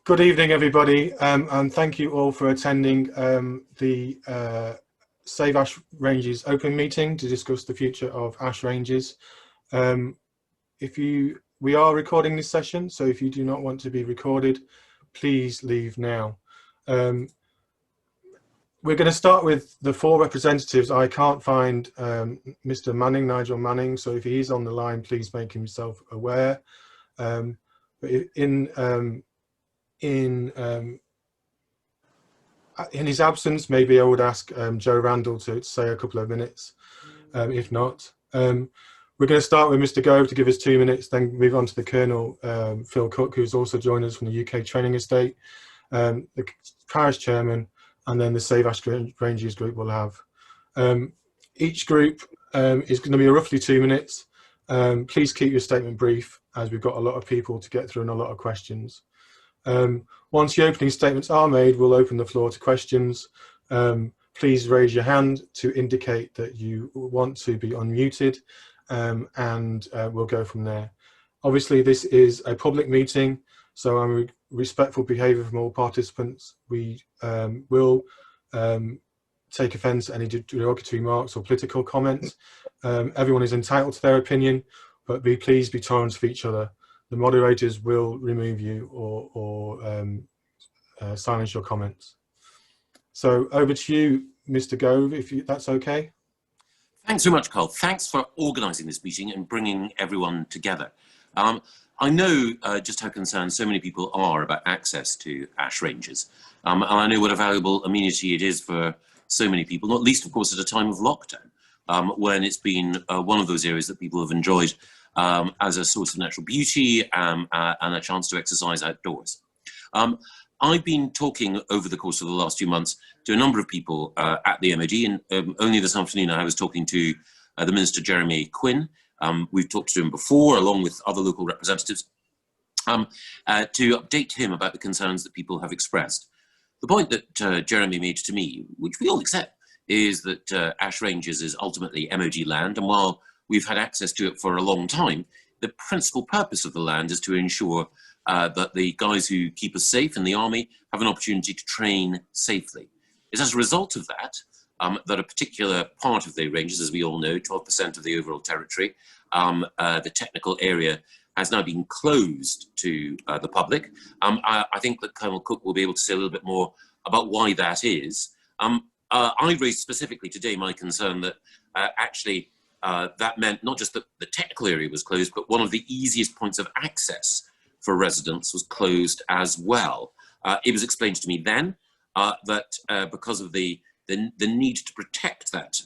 Good evening, everybody, and thank you all for attending the Save Ash Ranges open meeting to discuss the future of ash ranges. We are recording this session, so if you do not want to be recorded, please leave now. We're going to start with the four representatives. I can't find Mr. Manning, Nigel Manning, so if he's on the line, please make himself aware. But in his absence, maybe I would ask Joe Randall to say a couple of minutes. If not, we're going to start with Mr. Gove to give us 2 minutes, then move on to the Colonel Phil Cook, who's also joined us from the UK Training Estate, the parish chairman, and then the Save Ash Ranges group will have. Each group is going to be roughly 2 minutes. Please keep your statement brief, as we've got a lot of people to get through and a lot of questions. Once the opening statements are made, we'll open the floor to questions. Please raise your hand to indicate that you want to be unmuted, and we'll go from there. Obviously, this is a public meeting, so I'm respectful behaviour from all participants. We will take offence at any derogatory remarks or political comments. Everyone is entitled to their opinion, but please be tolerant of each other. The moderators will remove you or silence your comments. So over to you, Mr. Gove, if that's okay. Thanks so much, Carl. Thanks for organising this meeting and bringing everyone together. I know just how concerned so many people are about access to ash ranges. And I know what a valuable amenity it is for so many people, not least, of course, at a time of lockdown, when it's been one of those areas that people have enjoyed as a source of natural beauty and a chance to exercise outdoors. I've been talking over the course of the last few months to a number of people at the MOD, and only this afternoon I was talking to the Minister Jeremy Quinn. We've talked to him before, along with other local representatives, to update him about the concerns that people have expressed. The point that Jeremy made to me, which we all accept, is that Ash Ranges is ultimately MOD land, and while we've had access to it for a long time, the principal purpose of the land is to ensure that the guys who keep us safe in the army have an opportunity to train safely. It's as a result of that that a particular part of the ranges, as we all know, 12% of the overall territory, the technical area, has now been closed to the public. I think that Colonel Cook will be able to say a little bit more about why that is. I raised specifically today my concern that actually that meant not just that the technical area was closed, but one of the easiest points of access for residents was closed as well. It was explained to me then that because of the need to protect that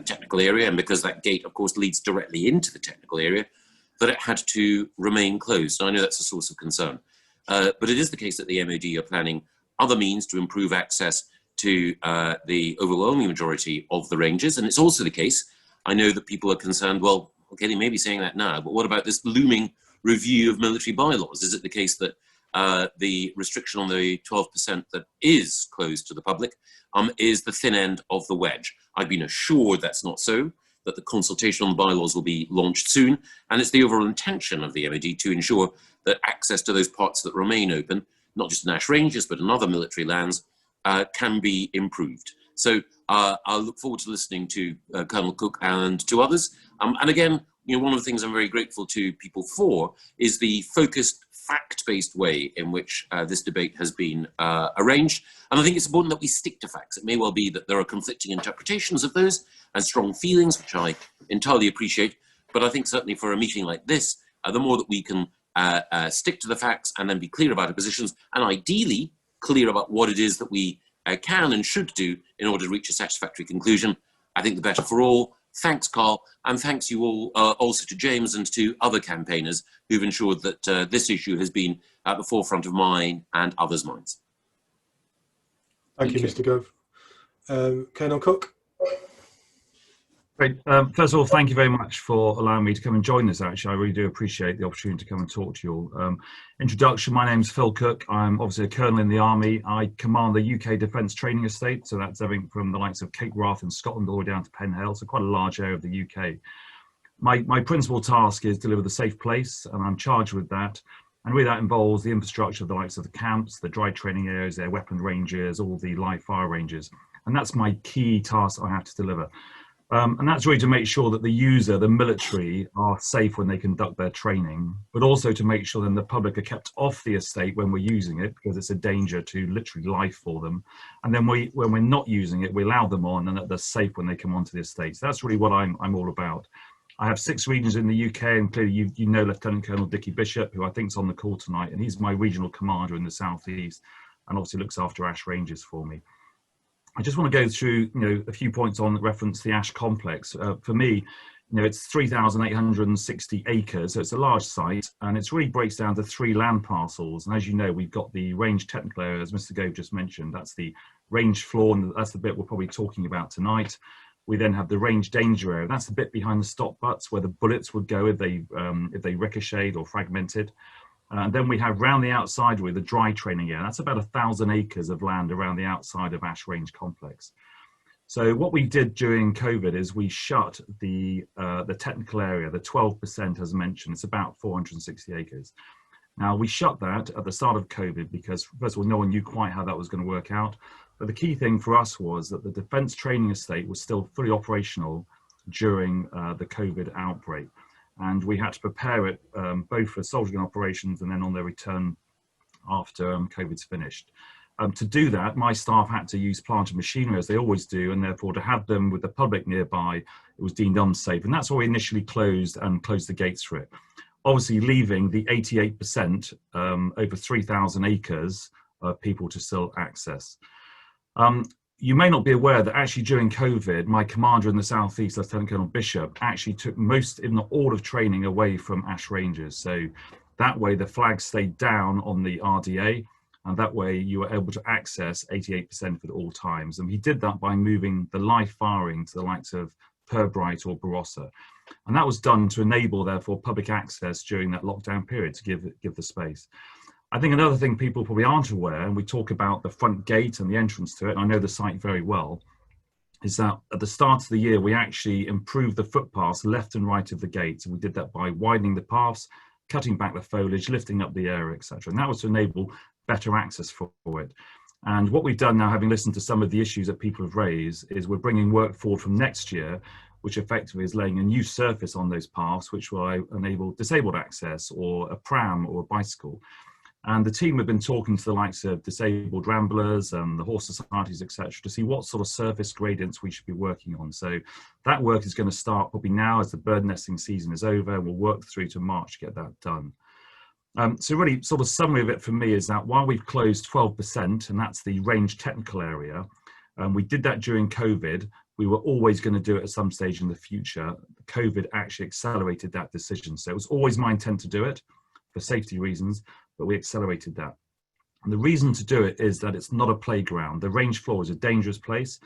technical area, and because that gate, of course, leads directly into the technical area, that it had to remain closed. I know that's a source of concern. But it is the case that the MOD are planning other means to improve access to the overwhelming majority of the ranges. And it's also the case, I know that people are concerned, well, okay, they may be saying that now, but what about this looming review of military bylaws? Is it the case that the restriction on the 12% that is closed to the public is the thin end of the wedge? I've been assured that's not so, that the consultation on the bylaws will be launched soon, and it's the overall intention of the MOD to ensure that access to those parts that remain open, not just in Ash Ranges, but in other military lands, can be improved. So I'll look forward to listening to Colonel Cook and to others. And again, you know, one of the things I'm very grateful to people for is the focused, fact-based way in which this debate has been arranged. And I think it's important that we stick to facts. It may well be that there are conflicting interpretations of those and strong feelings, which I entirely appreciate. But I think certainly for a meeting like this, the more that we can stick to the facts and then be clear about our positions, and ideally clear about what it is that we can and should do in order to reach a satisfactory conclusion, I think the better for all. Thanks, Carl, and thanks you all also to James and to other campaigners who've ensured that this issue has been at the forefront of mine and others' minds. Thank you, Mr. Gove. Colonel Cook. Great. First of all, thank you very much for allowing me to come and join this. Actually, I really do appreciate the opportunity to come and talk to you all. Introduction, my name's Phil Cook. I'm obviously a colonel in the army. I command the UK Defence Training Estate, so that's everything from the likes of Cape Wrath in Scotland all the way down to Penhale, so quite a large area of the UK. My principal task is deliver the safe place, and I'm charged with that. And really that involves the infrastructure of the likes of the camps, the dry training areas, their weapon ranges, all the live fire ranges. And that's my key task I have to deliver. And that's really to make sure that the user, the military, are safe when they conduct their training, but also to make sure that the public are kept off the estate when we're using it, because it's a danger to literally life for them. And then when we're not using it, we allow them on and that they're safe when they come onto the estate. So that's really what I'm all about. I have 6 regions in the UK, and clearly you know Lieutenant Colonel Dickie Bishop, who I think is on the call tonight, and he's my regional commander in the southeast, and obviously looks after Ash Ranges for me. I just want to go through, a few points on reference to the Ash complex. For me, it's 3,860 acres, so it's a large site, and it really breaks down to 3 land parcels. And as you know, we've got the range technical area, as Mr. Gove just mentioned. That's the range floor, and that's the bit we're probably talking about tonight. We then have the range danger area. That's the bit behind the stop butts where the bullets would go if they ricocheted or fragmented. And then we have round the outside with the dry training area. That's about 1,000 acres of land around the outside of Ash Range Complex. So what we did during COVID is we shut the technical area, the 12% as mentioned. It's about 460 acres. Now we shut that at the start of COVID because first of all, no one knew quite how that was going to work out. But the key thing for us was that the defence training estate was still fully operational during the COVID outbreak. And we had to prepare it both for soldiering operations and then on their return after COVID's finished. To do that, my staff had to use plant and machinery as they always do, and therefore to have them with the public nearby, it was deemed unsafe. And that's why we initially closed the gates for it. Obviously leaving the 88%, over 3,000 acres of people to still access. You may not be aware that actually during COVID, my commander in the Southeast, Lieutenant Colonel Bishop, actually took most, if not all, of training away from Ash Ranges. So that way the flag stayed down on the RDA, and that way you were able to access 88% at all times. And he did that by moving the live firing to the likes of Pirbright or Barossa. And that was done to enable, therefore, public access during that lockdown period to give the space. I think another thing people probably aren't aware, and we talk about the front gate and the entrance to it, and I know the site very well, is that at the start of the year, we actually improved the footpaths left and right of the gate. And we did that by widening the paths, cutting back the foliage, lifting up the area, etc. And that was to enable better access for it. And what we've done now, having listened to some of the issues that people have raised, is we're bringing work forward from next year, which effectively is laying a new surface on those paths, which will enable disabled access or a pram or a bicycle. And the team have been talking to the likes of disabled ramblers and the horse societies, etc., to see what sort of surface gradients we should be working on. So that work is going to start probably now as the bird nesting season is over, and we'll work through to March to get that done. So really sort of summary of it for me is that while we've closed 12%, and that's the range technical area, we did that during COVID. We were always going to do it at some stage in the future. COVID actually accelerated that decision. So it was always my intent to do it for safety reasons, but we accelerated that. And the reason to do it is that it's not a playground. The range floor is a dangerous place.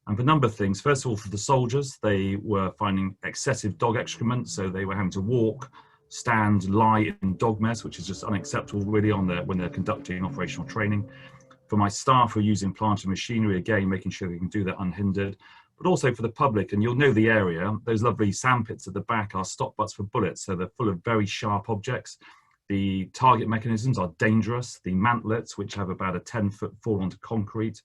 And for a number of things, first of all, for the soldiers, they were finding excessive dog excrement. So they were having to walk, stand, lie in dog mess, which is just unacceptable really when they're conducting operational training. For my staff who are using plant and machinery, again, making sure they can do that unhindered. But also for the public, and you'll know the area, those lovely sand pits at the back are stop butts for bullets. So they're full of very sharp objects. The target mechanisms are dangerous. The mantlets, which have about a 10-foot fall onto concrete.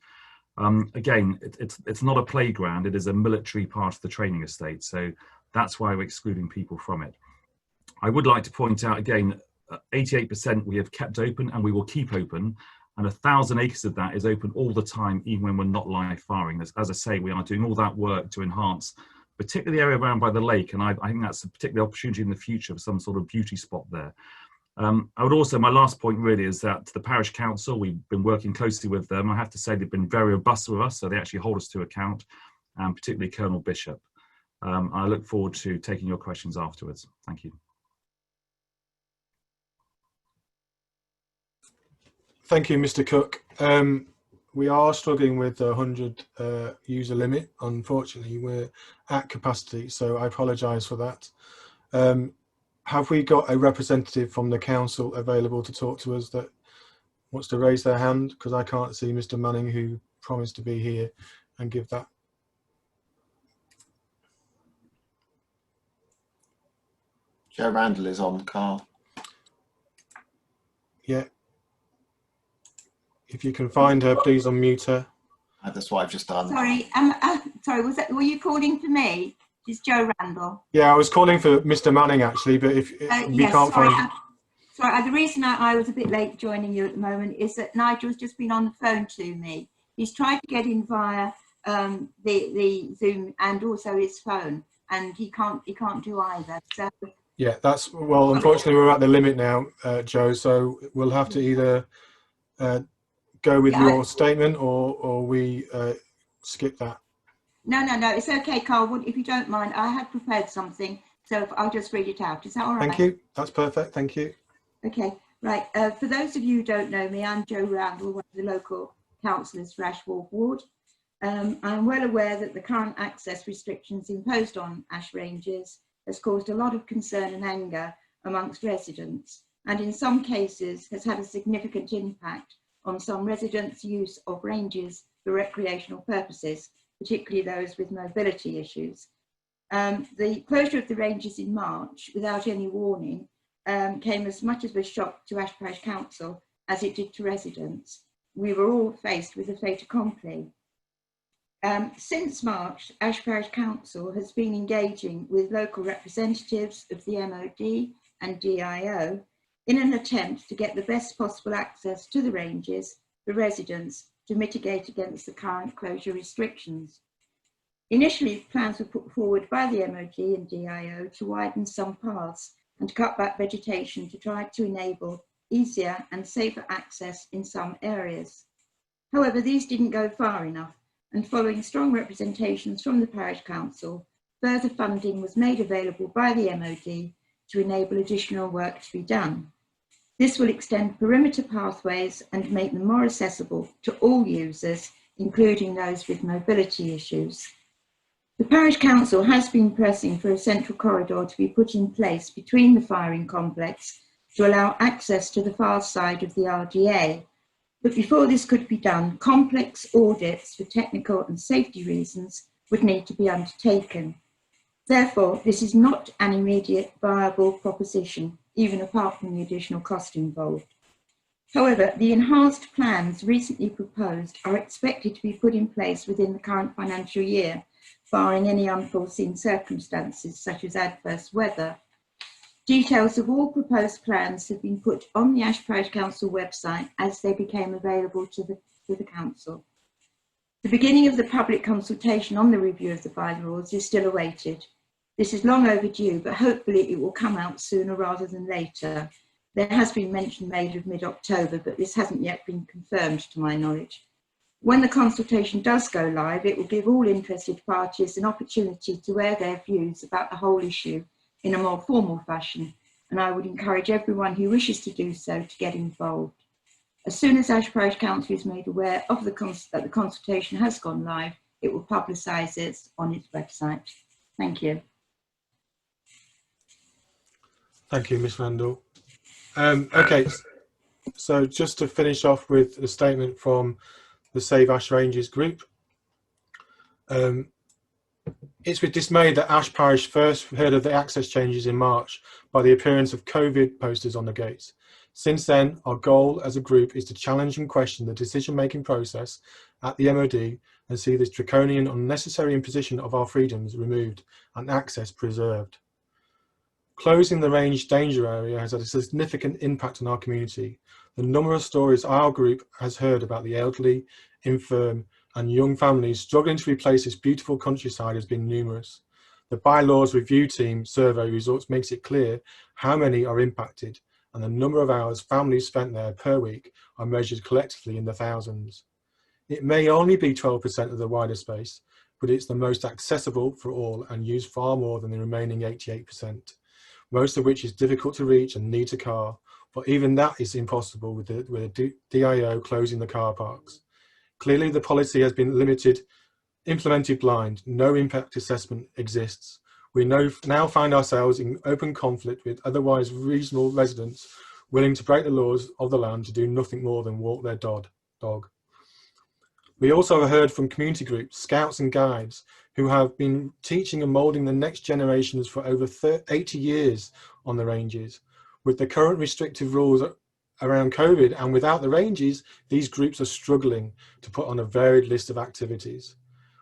Again, it's not a playground. It is a military part of the training estate. So that's why we're excluding people from it. I would like to point out again, 88% we have kept open and we will keep open. And 1,000 acres of that is open all the time, even when we're not live firing. As I say, we are doing all that work to enhance, particularly the area around by the lake. And I think that's a particular opportunity in the future for some sort of beauty spot there. I would also, my last point really is that the parish council, we've been working closely with them. I have to say they've been very robust with us, so they actually hold us to account, and particularly Colonel Bishop. I look forward to taking your questions afterwards. Thank you. Thank you, Mr. Cook. We are struggling with the 100 user limit. Unfortunately, we're at capacity, so I apologise for that. Have we got a representative from the council available to talk to us that wants to raise their hand? Because I can't see Mr. Manning, who promised to be here and give that. Joe Randall is on, Carl. Yeah. If you can find her, please unmute her. That's what I've just done. Sorry, sorry. Were you calling for me? It's Joe Randall. Yeah, I was calling for Mr. Manning actually, but if we Yes, can't sorry. find. Sorry, the reason I was a bit late joining you at the moment is that Nigel's just been on the phone to me. He's tried to get in via the Zoom and also his phone, and he can't do either. So Yeah, well, unfortunately we're at the limit now, Joe. So we'll have to either go with your statement or we skip that. No, it's okay, Carl. If you don't mind, I had prepared something, so I'll just read it out. Is that all right? Thank you. That's perfect. Thank you. Okay, right. For those of you who don't know me, I'm Joe Randall, one of the local councillors for Ashwolf Ward. I'm well aware that the current access restrictions imposed on Ash Ranges has caused a lot of concern and anger amongst residents, and in some cases has had a significant impact on some residents' use of ranges for recreational purposes, particularly those with mobility issues. The closure of the ranges in March without any warning came as much of a shock to Ash Parish Council as it did to residents. We were all faced with a fait accompli. Since March, Ash Parish Council has been engaging with local representatives of the MOD and DIO in an attempt to get the best possible access to the ranges for residents to mitigate against the current closure restrictions. Initially, plans were put forward by the MOD and DIO to widen some paths and cut back vegetation to try to enable easier and safer access in some areas. However, these didn't go far enough, and following strong representations from the Parish Council, further funding was made available by the MOD to enable additional work to be done. This will extend perimeter pathways and make them more accessible to all users, including those with mobility issues. The Parish Council has been pressing for a central corridor to be put in place between the firing complex to allow access to the far side of the RDA. But before this could be done, complex audits for technical and safety reasons would need to be undertaken. Therefore, this is not an immediate viable proposition, even apart from the additional cost involved. However, the enhanced plans recently proposed are expected to be put in place within the current financial year, barring any unforeseen circumstances such as adverse weather. Details of all proposed plans have been put on the Ash Parish Council website as they became available to the Council. The beginning of the public consultation on the review of the bylaws is still awaited. This is long overdue, but hopefully it will come out sooner rather than later. There has been mention made of mid-October, but this hasn't yet been confirmed to my knowledge. When the consultation does go live, it will give all interested parties an opportunity to air their views about the whole issue in a more formal fashion, and I would encourage everyone who wishes to do so to get involved. As soon as Ash Parish Council is made aware of that the consultation has gone live, it will publicise it on its website. Thank you. Thank you, Ms. Randall. Okay, so just to finish off with a statement from the Save Ash Ranges group. It's with dismay that Ash Parish first heard of the access changes in March by the appearance of COVID posters on the gates. Since then, our goal as a group is to challenge and question the decision-making process at the MOD and see this draconian, unnecessary imposition of our freedoms removed and access preserved. Closing the range danger area has had a significant impact on our community. The number of stories our group has heard about the elderly, infirm, and young families struggling to replace this beautiful countryside has been numerous. The bylaws review team survey results makes it clear how many are impacted, and the number of hours families spent there per week are measured collectively in the thousands. It may only be 12% of the wider space, but it's the most accessible for all and used far more than the remaining 88%, most of which is difficult to reach and needs a car, but even that is impossible with the DIO closing the car parks. Clearly, the policy has been implemented blind. No impact assessment exists. We now find ourselves in open conflict with otherwise reasonable residents willing to break the laws of the land to do nothing more than walk their dog. We also have heard from community groups, scouts and guides, who have been teaching and moulding the next generations for over 80 years on the ranges. With the current restrictive rules around COVID, and without the ranges, these groups are struggling to put on a varied list of activities.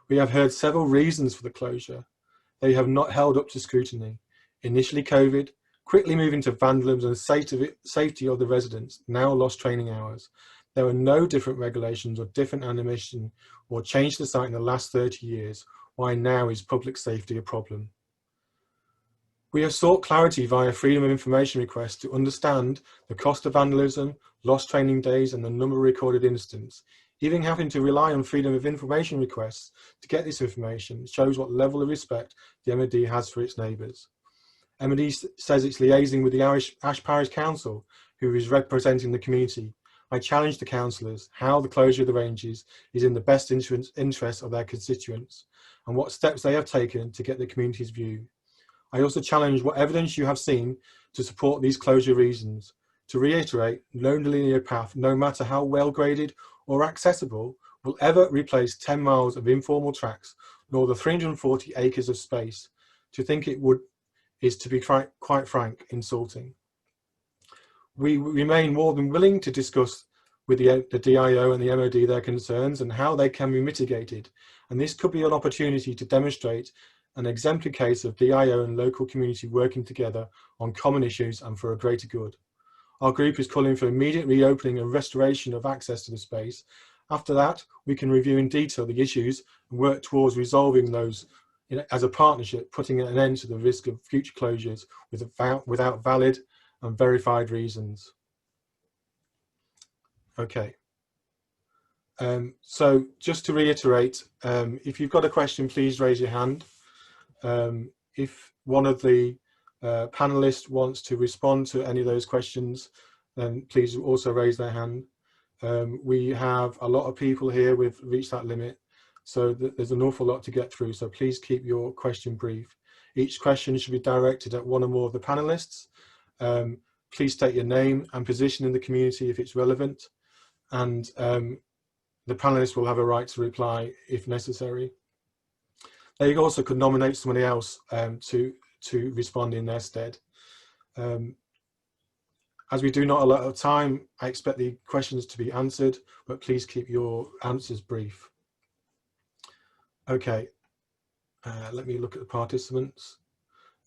We have heard several reasons for the closure. They have not held up to scrutiny. Initially COVID, quickly moving to vandalism and safety of the residents, now lost training hours. There were no different regulations or different animation or change to the site in the last 30 years. Why now is public safety a problem? We have sought clarity via Freedom of Information requests to understand the cost of vandalism, lost training days, and the number of recorded incidents. Even having to rely on Freedom of Information requests to get this information shows what level of respect the MOD has for its neighbours. MOD says it's liaising with the Ash Parish Council, who is representing the community. I challenge the councillors how the closure of the ranges is in the best interest of their constituents and what steps they have taken to get the community's view. I also challenge what evidence you have seen to support these closure reasons. To reiterate, no linear path, no matter how well graded or accessible, will ever replace 10 miles of informal tracks, nor the 340 acres of space. To think it would is, to be quite frank, insulting. We remain more than willing to discuss with the DIO and the MOD their concerns and how they can be mitigated. And this could be an opportunity to demonstrate an exemplary case of DIO and local community working together on common issues and for a greater good. Our group is calling for immediate reopening and restoration of access to the space. After that, we can review in detail the issues and work towards resolving those as a partnership, putting an end to the risk of future closures without valid and verified reasons. Okay. So just to reiterate, if you've got a question, please raise your hand. If one of the panelists wants to respond to any of those questions, then please also raise their hand. We have a lot of people here, we've reached that limit, so there's an awful lot to get through, so please keep your question brief. Each question should be directed at one or more of the panelists. Please state your name and position in the community if it's relevant, and the panelists will have a right to reply if necessary. They also could nominate somebody else to respond in their stead. As we do not a lot of time, I expect the questions to be answered, but please keep your answers brief. Okay, let me look at the participants.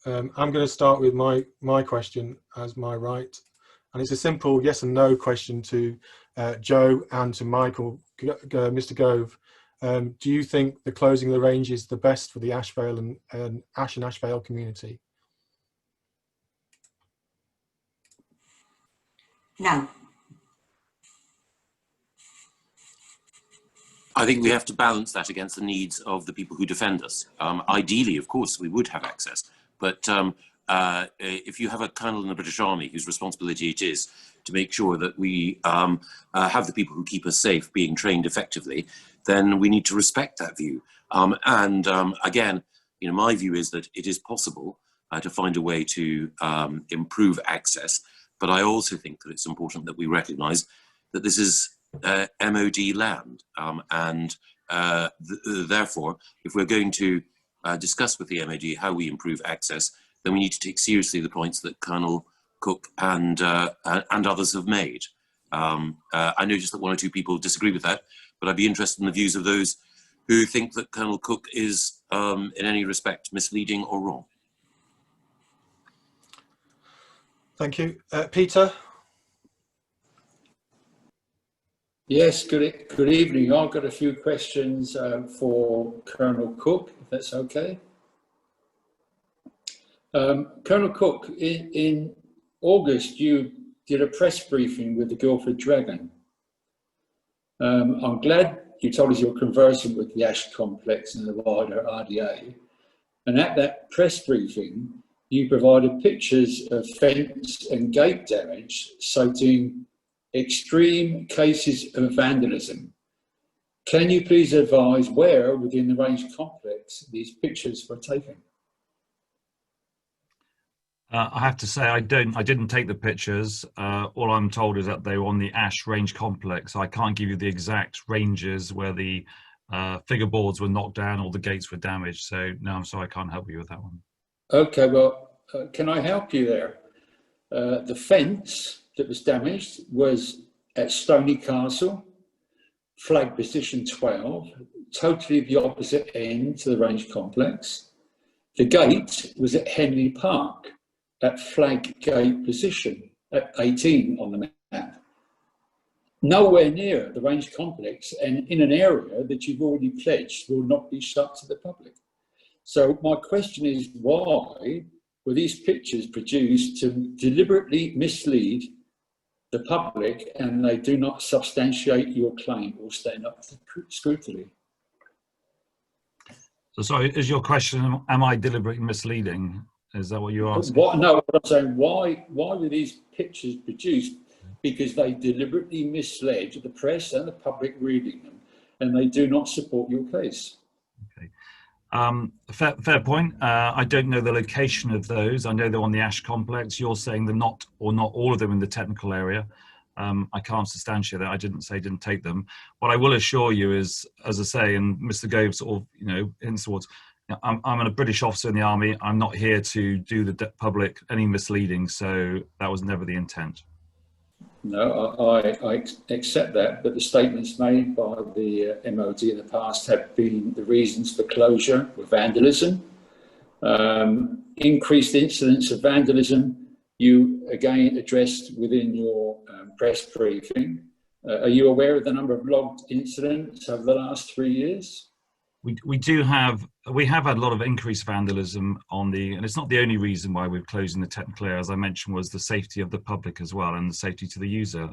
I'm going to start with my question as my right, and it's a simple yes and no question to Joe and to Michael. Mr. Gove, do you think the closing of the range is the best for the Ash Vale and Ash Vale community? No. I think we have to balance that against the needs of the people who defend us. Ideally, of course, we would have access, but if you have a colonel in the British Army whose responsibility it is to make sure that we have the people who keep us safe being trained effectively, then we need to respect that view. Again, my view is that it is possible to find a way to improve access, but I also think that it's important that we recognise that this is MOD land, therefore, if we're going to discuss with the MOD how we improve access, then we need to take seriously the points that Colonel Cook and others have made. I noticed that one or two people disagree with that, but I'd be interested in the views of those who think that Colonel Cook is in any respect misleading or wrong. Thank you. Peter? Yes, good evening. I've got a few questions for Colonel Cook, if that's okay. Colonel Cook, in August, you did a press briefing with the Guildford Dragon. I'm glad you told us you're conversing with the Ash Complex and the wider RDA. And at that press briefing, you provided pictures of fence and gate damage, citing extreme cases of vandalism. Can you please advise where within the range complex these pictures were taken? I have to say I didn't take the pictures. All I'm told is that they were on the Ash range complex. I can't give you the exact ranges where the figure boards were knocked down or the gates were damaged. So no, I'm sorry, I can't help you with that one. Okay, well, can I help you there? The fence that was damaged was at Stony Castle, flag position 12, totally the opposite end to the range complex. The gate was at Henley Park, at flag gate position at 18 on the map. Nowhere near the range complex and in an area that you've already pledged will not be shut to the public. So my question is, why were these pictures produced to deliberately mislead the public, and they do not substantiate your claim or stand up to scrutiny? So sorry, is your question, am I deliberately misleading? Is that what you're asking? No, what I'm saying, why were these pictures produced? Because they deliberately misled the press and the public reading them, and they do not support your case. Okay. Fair point. I don't know the location of those. I know they're on the Ash complex. You're saying they're not, or not all of them in the technical area. I can't substantiate that. I didn't say didn't take them. What I will assure you is, as I say, and Mr. Gove sort of, hints towards, I'm a British officer in the army. I'm not here to do the public any misleading. So that was never the intent. No, I accept that, but the statements made by the MOD in the past have been the reasons for closure were vandalism, increased incidents of vandalism. You again addressed within your press briefing. Are you aware of the number of logged incidents over the last 3 years? We have had a lot of increased vandalism on the, and it's not the only reason why we're closing the technical area, as I mentioned, was the safety of the public as well and the safety to the user.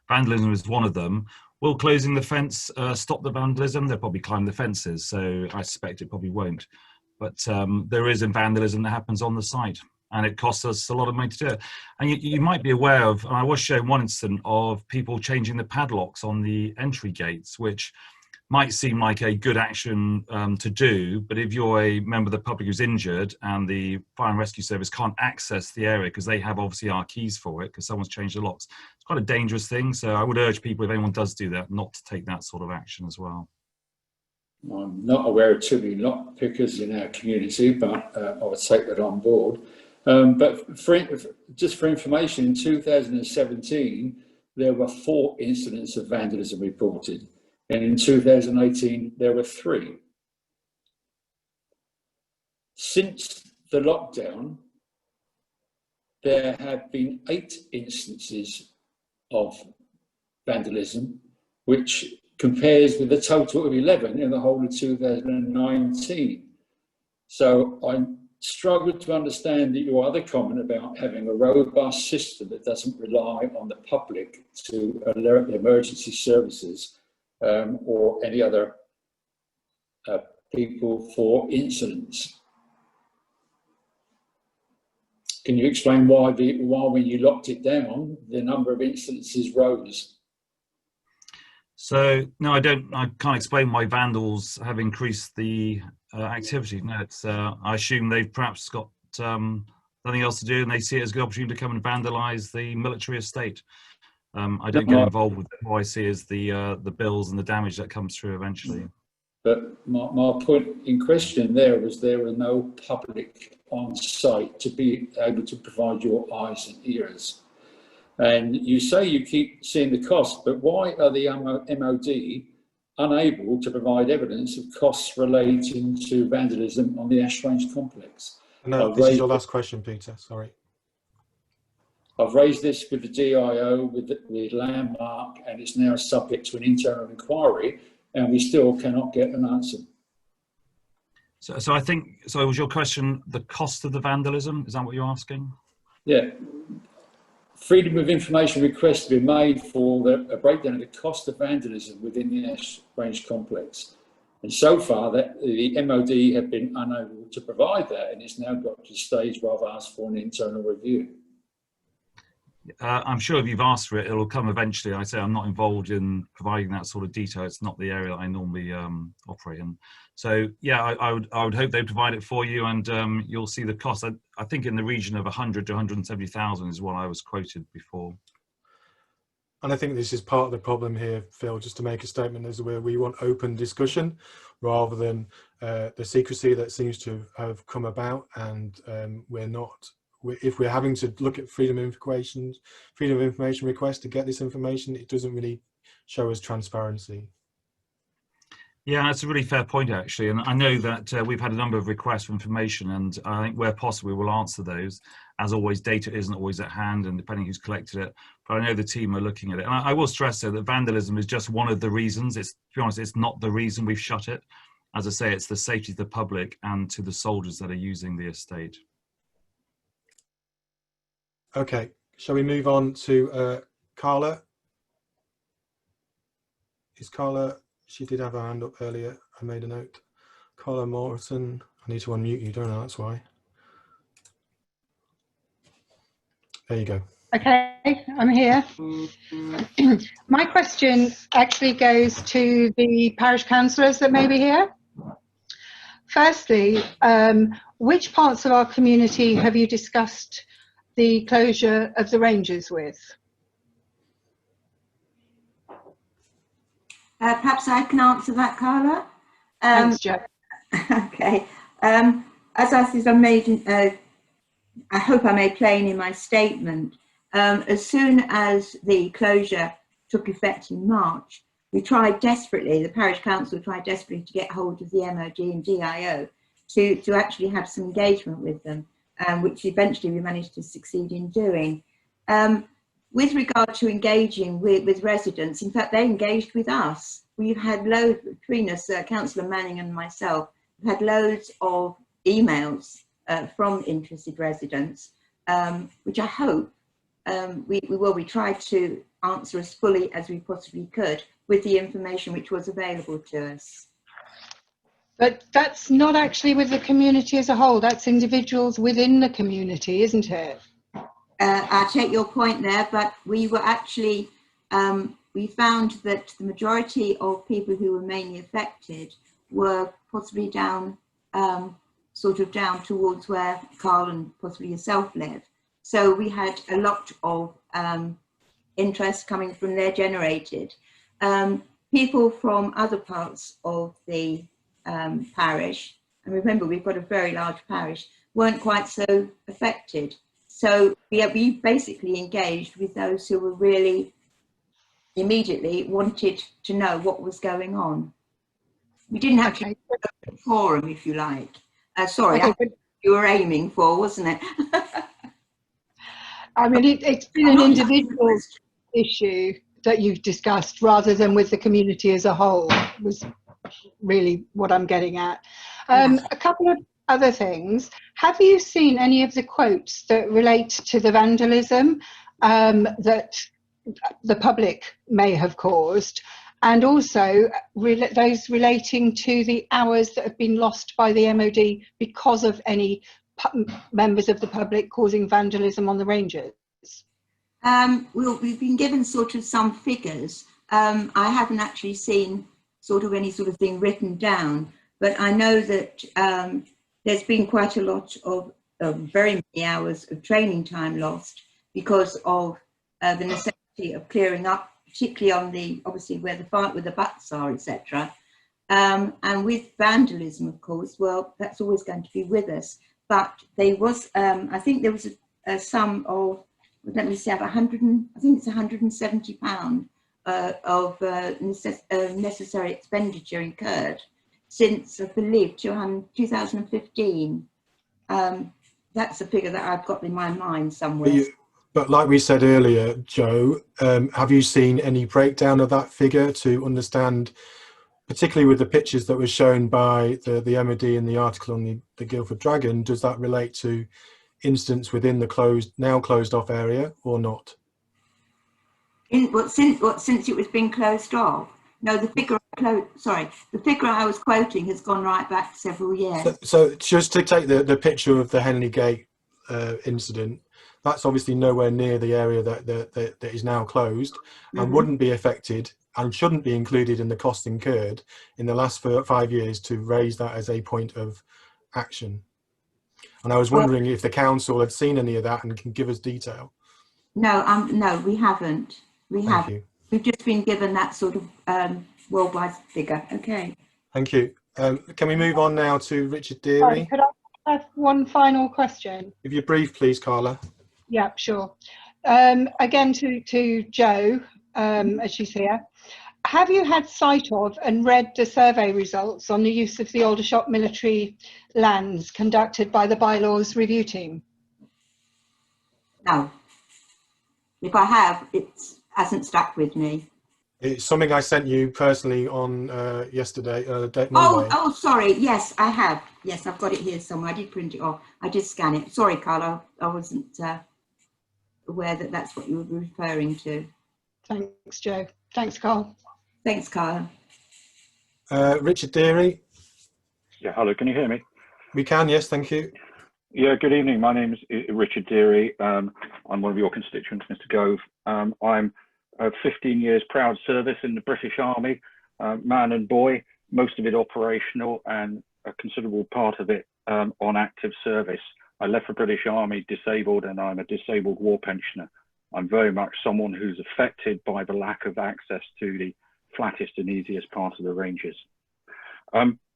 Vandalism is one of them. Will closing the fence stop the vandalism? They'll probably climb the fences, so I suspect it probably won't. But there is vandalism that happens on the site, and it costs us a lot of money to do it. And you might be aware of, and I was showing one incident of people changing the padlocks on the entry gates, which might seem like a good action to do, but if you're a member of the public who's injured and the fire and rescue service can't access the area because they have obviously our keys for it because someone's changed the locks, it's quite a dangerous thing. So I would urge people, if anyone does do that, not to take that sort of action as well. I'm not aware of too many lock pickers in our community, but I would take that on board. But just for information, in 2017, there were 4 incidents of vandalism reported. And in 2018, there were 3. Since the lockdown, there have been 8 instances of vandalism, which compares with a total of 11 in the whole of 2019. So I struggle to understand your other comment about having a robust system that doesn't rely on the public to alert the emergency services or any other people for incidents. Can you explain why when you locked it down, the number of incidences rose? So no, I can't explain why vandals have increased the activity. No, it's I assume they've perhaps got nothing else to do, and they see it as a good opportunity to come and vandalise the military estate. I don't get involved with it. What I see is the bills and the damage that comes through eventually. But my point in question there was there were no public on site to be able to provide your eyes and ears. And you say you keep seeing the cost, but why are the MOD unable to provide evidence of costs relating to vandalism on the Ash Range complex? No, this is your last question, Peter, sorry. I've raised this with the DIO, with Landmark, and it's now subject to an internal inquiry, and we still cannot get an answer. So I think, so was your question the cost of the vandalism? Is that what you're asking? Yeah. Freedom of information requests to be made for a breakdown of the cost of vandalism within the Ash Range complex. And so far, that the MOD have been unable to provide that, and it's now got to the stage where I've asked for an internal review. I'm sure if you've asked for it, it'll come eventually. I say I'm not involved in providing that sort of detail. It's not the area that I normally operate in. So yeah, I would hope they provide it for you, and you'll see the cost. I think in the region of 100 to 170,000 is what I was quoted before. And I think this is part of the problem here, Phil, just to make a statement, is where we want open discussion rather than the secrecy that seems to have come about, and we're not if we're having to look at freedom of information requests to get this information, it doesn't really show us transparency. Yeah, that's a really fair point, actually. And I know that we've had a number of requests for information, and I think where possible, we will answer those. As always, data isn't always at hand, and depending who's collected it. But I know the team are looking at it. And I will stress, though, that vandalism is just one of the reasons. To be honest, it's not the reason we've shut it. As I say, it's the safety of the public and to the soldiers that are using the estate. Okay, shall we move on to Carla? Is Carla, she did have her hand up earlier, I made a note. Carla Morrison, I need to unmute you, don't I? That's why. There you go. Okay, I'm here. My question actually goes to the parish councillors that may be here. Firstly, which parts of our community have you discussed the closure of the ranges with? Perhaps I can answer that, Carla. Thanks, Jo. Okay. As I said, I hope I made plain in my statement. As soon as the closure took effect in March, we tried desperately, the parish council tried desperately to get hold of the MOD and DIO to actually have some engagement with them, which eventually we managed to succeed in doing. With regard to engaging with residents, in fact, they engaged with us. We've had loads, between us, Councillor Manning and myself, we've had loads of emails from interested residents, which I hope we tried to answer as fully as we possibly could with the information which was available to us. But that's not actually with the community as a whole, that's individuals within the community, isn't it? I take your point there, but we were actually, we found that the majority of people who were mainly affected were possibly down, sort of down towards where Carl and possibly yourself live. So we had a lot of interest coming from there generated. People from other parts of the parish, and remember we've got a very large parish, weren't quite so affected. So we basically engaged with those who were really immediately wanted to know what was going on. We didn't have to forum, if you like. Sorry, okay, that's what you were aiming for, wasn't it? I mean, it's been an individual issue that you've discussed rather than with the community as a whole, was really what I'm getting at. A couple of other things. Have you seen any of the quotes that relate to the vandalism that the public may have caused, and also those relating to the hours that have been lost by the MOD because of any members of the public causing vandalism on the ranges? We've been given sort of some figures. I haven't actually seen sort of any sort of thing written down, but I know that there's been quite a lot of very many hours of training time lost because of the necessity of clearing up, particularly on the, obviously where the fight with the butts are, etc. And with vandalism, of course, well, that's always going to be with us. But there was, I think there was a sum of, let me see, I think it's £170 of necessary expenditure incurred since, I believe, 2015. That's a figure that I've got in my mind somewhere. But like we said earlier, Jo, have you seen any breakdown of that figure to understand, particularly with the pictures that were shown by the MOD in the article on the Guildford Dragon, does that relate to incidents within the now closed off area or not? Since it was being closed off? No, the figure I was quoting has gone right back several years. So just to take the picture of the Henley Gate incident, that's obviously nowhere near the area that is now closed, and wouldn't be affected and shouldn't be included in the cost incurred in the last 5 years to raise that as a point of action. And I was wondering if the council had seen any of that and can give us detail. No, no, we haven't. We haven't. We've just been given that sort of worldwide figure. Okay. Thank you. Can we move on now to Richard Sorry, Deary? could I have one final question? If you're brief, please, Carla. Yeah, sure. Again, to Jo, as she's here. Have you had sight of and read the survey results on the use of the Aldershot military lands conducted by the bylaws review team? No. If I have, it hasn't stuck with me. It's something I sent you personally on yesterday, Monday. Oh, sorry. Yes, I have. Yes, I've got it here somewhere. I did print it off. I did scan it. Sorry, Carla. I wasn't aware that that's what you were referring to. Thanks, Jo. Thanks, Carl. Thanks, Carla. Richard Deary. Yeah, hello, can you hear me? We can, yes, thank you. Yeah, good evening. My name is Richard Deary. I'm one of your constituents, Mr. Gove. I'm 15 years proud service in the British Army, man and boy, most of it operational and a considerable part of it on active service. I left the British Army disabled and I'm a disabled war pensioner. I'm very much someone who's affected by the lack of access to the flattest and easiest part of the ranges.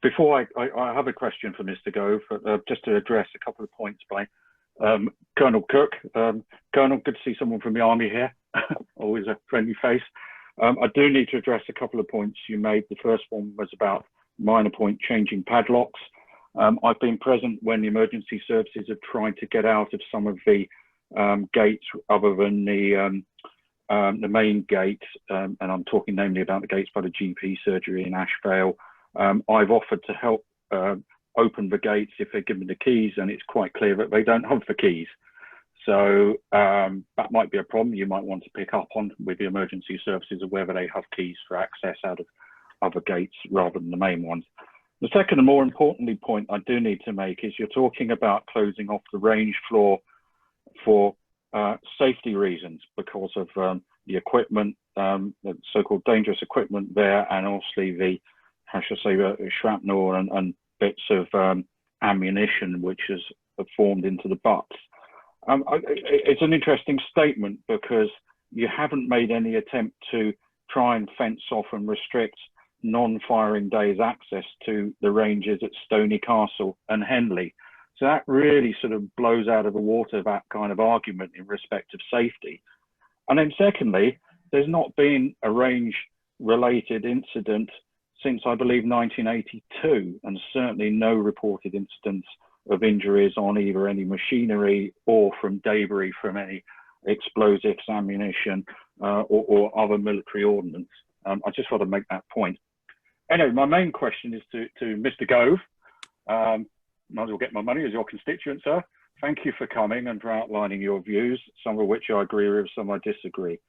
Before I have a question for Mr. Gove, just to address a couple of points by Colonel Cook. Colonel, good to see someone from the Army here, always a friendly face. I do need to address a couple of points you made. The first one was about minor point changing padlocks. I've been present when the emergency services have tried to get out of some of the gates other than the main gate, and I'm talking namely about the gates by the GP surgery in Ashvale. I've offered to help open the gates if they're given the keys, and it's quite clear that they don't have the keys. So that might be a problem you might want to pick up on with the emergency services of whether they have keys for access out of other gates rather than the main ones. The second and more importantly point I do need to make is you're talking about closing off the range floor for safety reasons because of the equipment, the so-called dangerous equipment there, and obviously the, how should I say, the shrapnel and bits of ammunition which has formed into the butts. It's an interesting statement because you haven't made any attempt to try and fence off and restrict non-firing days access to the ranges at Stony Castle and Henley. So that really sort of blows out of the water that kind of argument in respect of safety. And then secondly, there's not been a range-related incident since, I believe, 1982, and certainly no reported incidents of injuries on either any machinery or from debris from any explosives, ammunition, or other military ordnance. I just want to make that point. Anyway, my main question is to Mr. Gove. Might as well get my money as your constituent, sir. Thank you for coming and for outlining your views, some of which I agree with, some I disagree.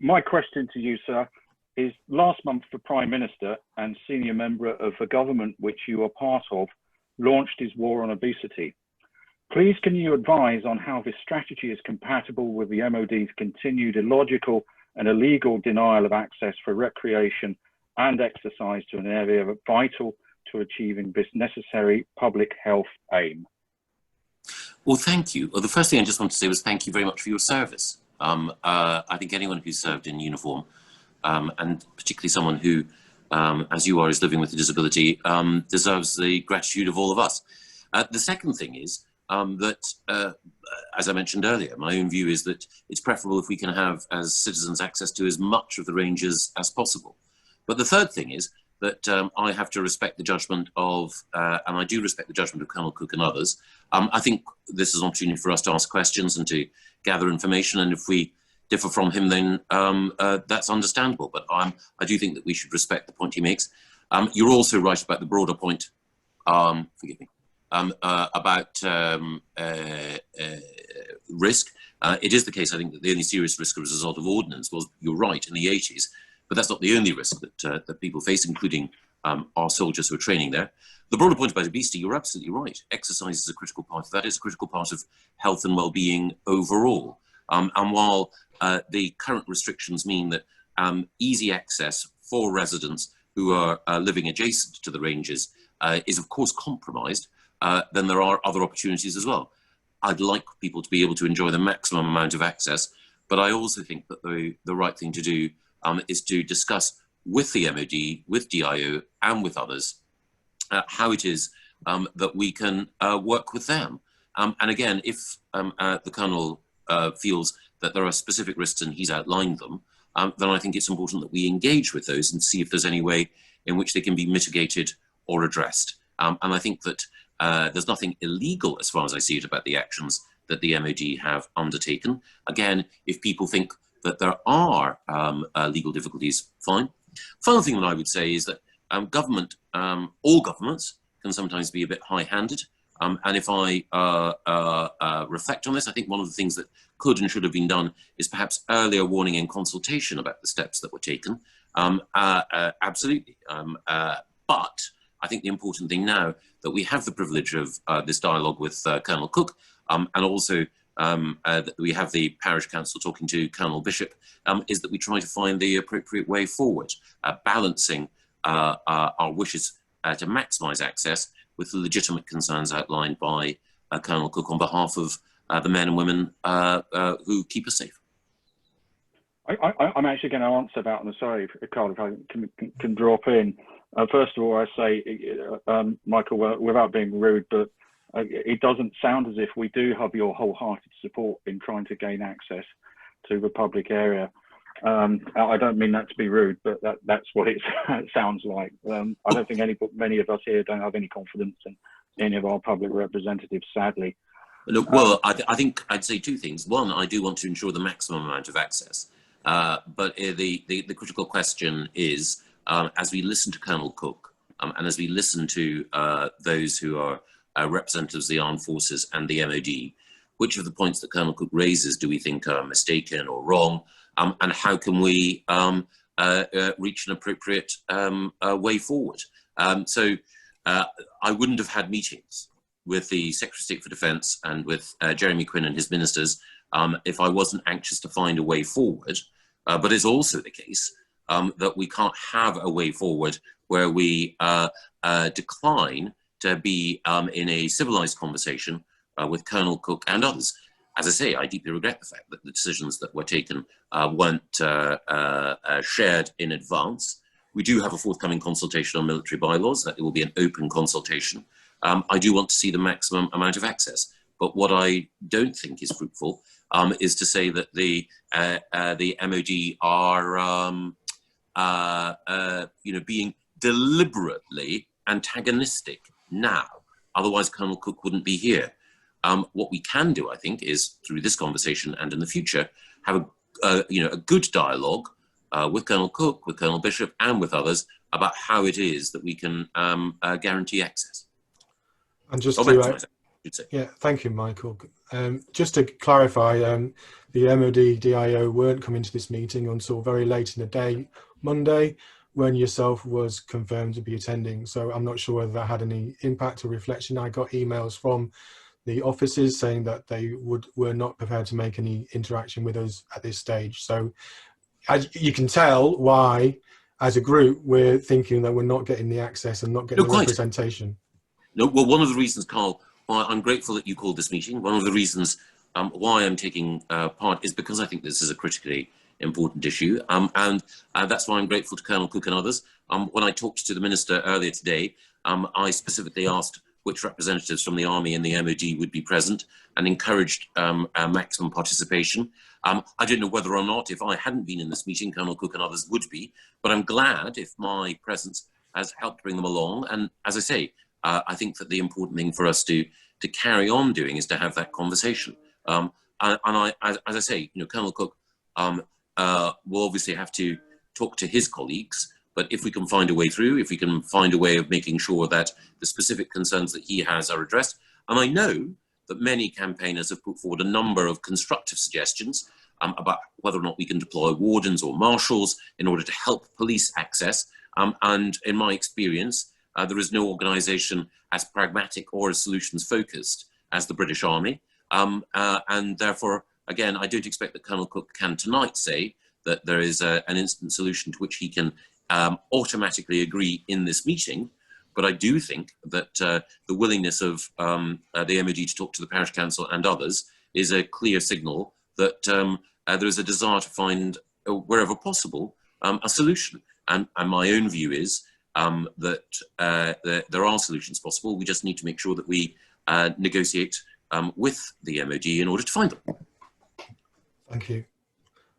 My question to you, sir, is last month the Prime Minister and senior member of the government which you are part of launched his war on obesity. Please can you advise on how this strategy is compatible with the MOD's continued illogical and illegal denial of access for recreation and exercise to an area vital to achieving this necessary public health aim? Well, thank you. Well, the first thing I just want to say was thank you very much for your service. I think anyone who's served in uniform, and particularly someone who, as you are, is living with a disability, deserves the gratitude of all of us. The second thing is that, as I mentioned earlier, my own view is that it's preferable if we can have, as citizens, access to as much of the ranges as possible. But the third thing is that I have to respect the judgment of, and I do respect the judgment of Colonel Cook and others. I think this is an opportunity for us to ask questions and to gather information, and if we differ from him, then that's understandable. But I do think that we should respect the point he makes. You're also right about the broader point, forgive me, about risk. It is the case, I think, that the only serious risk as a result of ordnance was, you're right, in the 80s. But that's not the only risk that people face, including our soldiers who are training there. The broader point about obesity, you're absolutely right. Exercise is a critical part of that. It's a critical part of health and well-being overall. And while the current restrictions mean that easy access for residents who are living adjacent to the ranges is of course compromised, then there are other opportunities as well. I'd like people to be able to enjoy the maximum amount of access, but I also think that the right thing to do is to discuss with the MOD, with DIO, and with others how it is that we can work with them. And again, if the Colonel feels that there are specific risks and he's outlined them, then I think it's important that we engage with those and see if there's any way in which they can be mitigated or addressed. And I think that there's nothing illegal, as far as I see it, about the actions that the MOD have undertaken. Again, if people think that there are legal difficulties, fine. Final thing that I would say is that government, all governments, can sometimes be a bit high-handed. And if I reflect on this, I think one of the things that could and should have been done is perhaps earlier warning and consultation about the steps that were taken. Absolutely. But I think the important thing now that we have the privilege of this dialogue with Colonel Cook, and also that we have the parish council talking to Colonel Bishop, is that we try to find the appropriate way forward, balancing our wishes to maximise access with the legitimate concerns outlined by Colonel Cook on behalf of the men and women who keep us safe. I'm actually going to answer that. I'm sorry, Carl, if I can drop in. First of all, I say, Michael, without being rude, but it doesn't sound as if we do have your wholehearted support in trying to gain access to the public area. I don't mean that to be rude, but that's what it sounds like. I don't think many of us here don't have any confidence in any of our public representatives, sadly. Look, well, I think I'd say two things. One, I do want to ensure the maximum amount of access. But the critical question is, as we listen to Colonel Cook, and as we listen to those who are representatives of the armed forces and the MOD, which of the points that Colonel Cook raises do we think are mistaken or wrong, and how can we reach an appropriate way forward? So I wouldn't have had meetings with the Secretary of State for Defence and with Jeremy Quinn and his ministers if I wasn't anxious to find a way forward. But it's also the case that we can't have a way forward where we decline to be in a civilised conversation with Colonel Cook and others. As I say, I deeply regret the fact that the decisions that were taken weren't shared in advance. We do have a forthcoming consultation on military bylaws, that it will be an open consultation. I do want to see the maximum amount of access, but what I don't think is fruitful is to say that the MOD are being deliberately antagonistic now. Otherwise, Colonel Cook wouldn't be here. What we can do, I think, is through this conversation and in the future, have a good dialogue with Colonel Cook, with Colonel Bishop, and with others about how it is that we can guarantee access. And just to, yeah, thank you, Michael. Just to clarify, the MOD DIO weren't coming to this meeting until very late in the day, Monday, when yourself was confirmed to be attending. So I'm not sure whether that had any impact or reflection. I got emails from the offices saying that they were not prepared to make any interaction with us at this stage. So as you can tell why, as a group, we're thinking that we're not getting the access and not getting the representation. No, well, one of the reasons, Carl, why I'm grateful that you called this meeting, one of the reasons why I'm taking part is because I think this is a critically important issue. And that's why I'm grateful to Colonel Cook and others. When I talked to the Minister earlier today, I specifically asked which representatives from the Army and the MOD would be present and encouraged maximum participation. I don't know whether or not, if I hadn't been in this meeting, Colonel Cook and others would be, but I'm glad if my presence has helped bring them along. And as I say, I think that the important thing for us to carry on doing is to have that conversation. And as I say, Colonel Cook will obviously have to talk to his colleagues, but if we can find a way through, if we can find a way of making sure that the specific concerns that he has are addressed, and I know that many campaigners have put forward a number of constructive suggestions about whether or not we can deploy wardens or marshals in order to help police access. And in my experience, there is no organisation as pragmatic or as solutions focused as the British Army. And therefore, again, I don't expect that Colonel Cook can tonight say that there is an instant solution to which he can automatically agree in this meeting. But I do think that the willingness of the MOD to talk to the Parish Council and others is a clear signal that there is a desire to find, wherever possible, a solution. And my own view is that there are solutions possible. We just need to make sure that we negotiate with the MOD in order to find them. Thank you.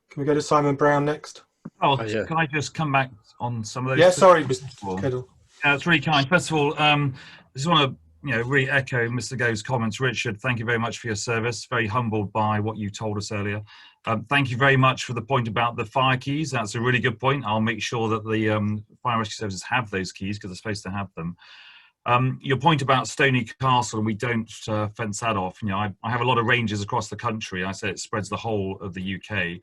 Can we go to Simon Brown next? Oh, yeah. Can I just come back on some of those? Yeah, sorry, Mr. Kendall. That's really kind. First of all, I just want to really echo Mr. Gove's comments. Richard, thank you very much for your service. Very humbled by what you told us earlier. Thank you very much for the point about the fire keys. That's a really good point. I'll make sure that the fire rescue services have those keys because they're supposed to have them. Your point about Stony Castle, and we don't fence that off. I have a lot of ranges across the country. I say it spreads the whole of the UK.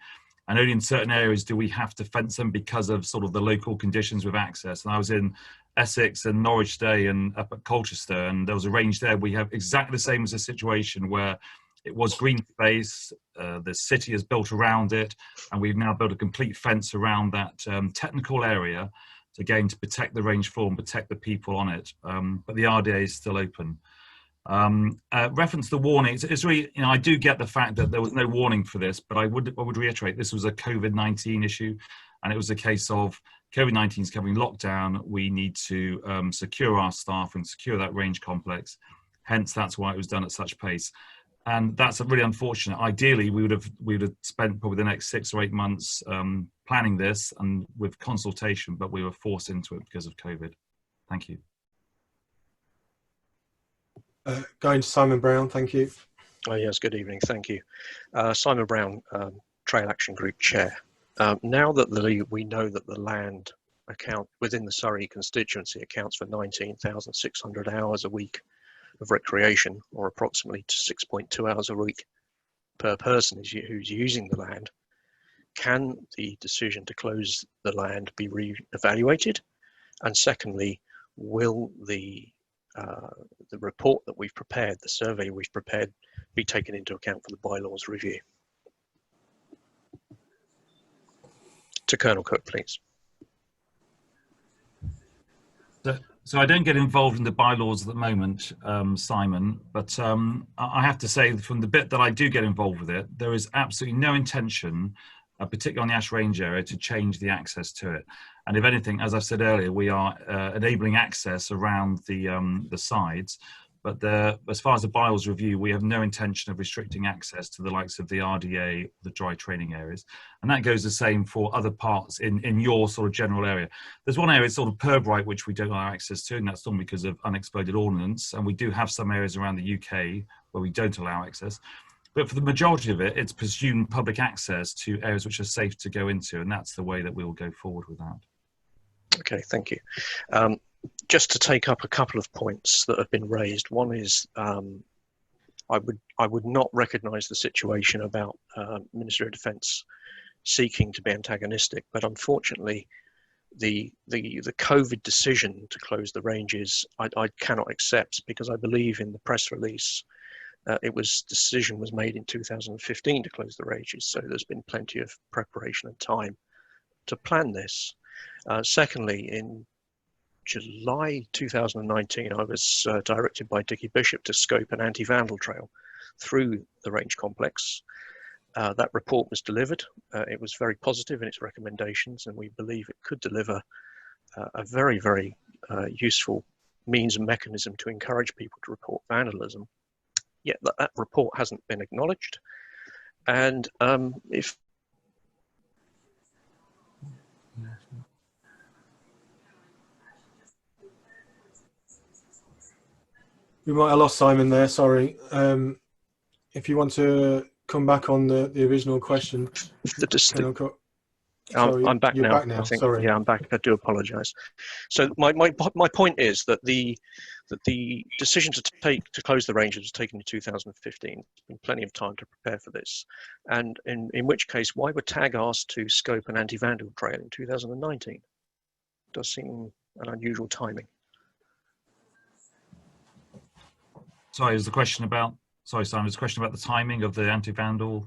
And only in certain areas do we have to fence them because of sort of the local conditions with access. And I was in Essex and Norwich today and up at Colchester, and there was a range there. We have exactly the same as a situation where it was green space, the city is built around it, and we've now built a complete fence around that technical area, again, to protect the range floor and protect the people on it. But the RDA is still open. Reference the warning. It's really, I do get the fact that there was no warning for this, but I would reiterate this was a COVID-19 issue, and it was a case of COVID-19 is coming lockdown. We need to secure our staff and secure that range complex. Hence, that's why it was done at such pace, and that's really unfortunate. Ideally, we would have spent probably the next 6 or 8 months planning this and with consultation, but we were forced into it because of COVID. Thank you. Going to Simon Brown, thank you. Oh, yes, good evening, thank you. Simon Brown, Trail Action Group Chair. Now that we know that the land account within the Surrey constituency accounts for 19,600 hours a week of recreation, or approximately 6.2 hours a week per person who's using the land, can the decision to close the land be re-evaluated? And secondly, will the report that we've prepared, the survey we've prepared, be taken into account for the bylaws review? To Colonel Cook, please. So I don't get involved in the bylaws at the moment, Simon, but I have to say from the bit that I do get involved with it, there is absolutely no intention, particularly on the Ash Range area, to change the access to it. And if anything, as I said earlier, we are enabling access around the sides. But as far as the bylaws review, we have no intention of restricting access to the likes of the RDA, the dry training areas. And that goes the same for other parts in your sort of general area. There's one area, sort of Purbright, which we don't allow access to, and that's normally because of unexploded ordnance. And we do have some areas around the UK where we don't allow access. But for the majority of it, it's presumed public access to areas which are safe to go into. And that's the way that we will go forward with that. Okay, thank you. Just to take up a couple of points that have been raised. One is I would not recognise the situation about Ministry of Defence seeking to be antagonistic, but unfortunately, the COVID decision to close the ranges I cannot accept, because I believe in the press release decision was made in 2015 to close the ranges, so there's been plenty of preparation and time to plan this. Secondly, in July 2019, I was directed by Dickie Bishop to scope an anti-vandal trail through the range complex. That report was delivered. It was very positive in its recommendations, and we believe it could deliver a very, very useful means and mechanism to encourage people to report vandalism. Yet that report hasn't been acknowledged. And if We might have lost Simon there, sorry. If you want to come back on the original question. I'm back now. Back now. I think. Sorry. Yeah, I'm back. I do apologise. So my point is that the decision to close the ranges was taken in 2015. There's been plenty of time to prepare for this, and in which case, why were TAG asked to scope an anti-vandal trail in 2019? It does seem an unusual timing. Sorry, is the question about? Sorry, Simon. Is the question about the timing of the anti-vandal?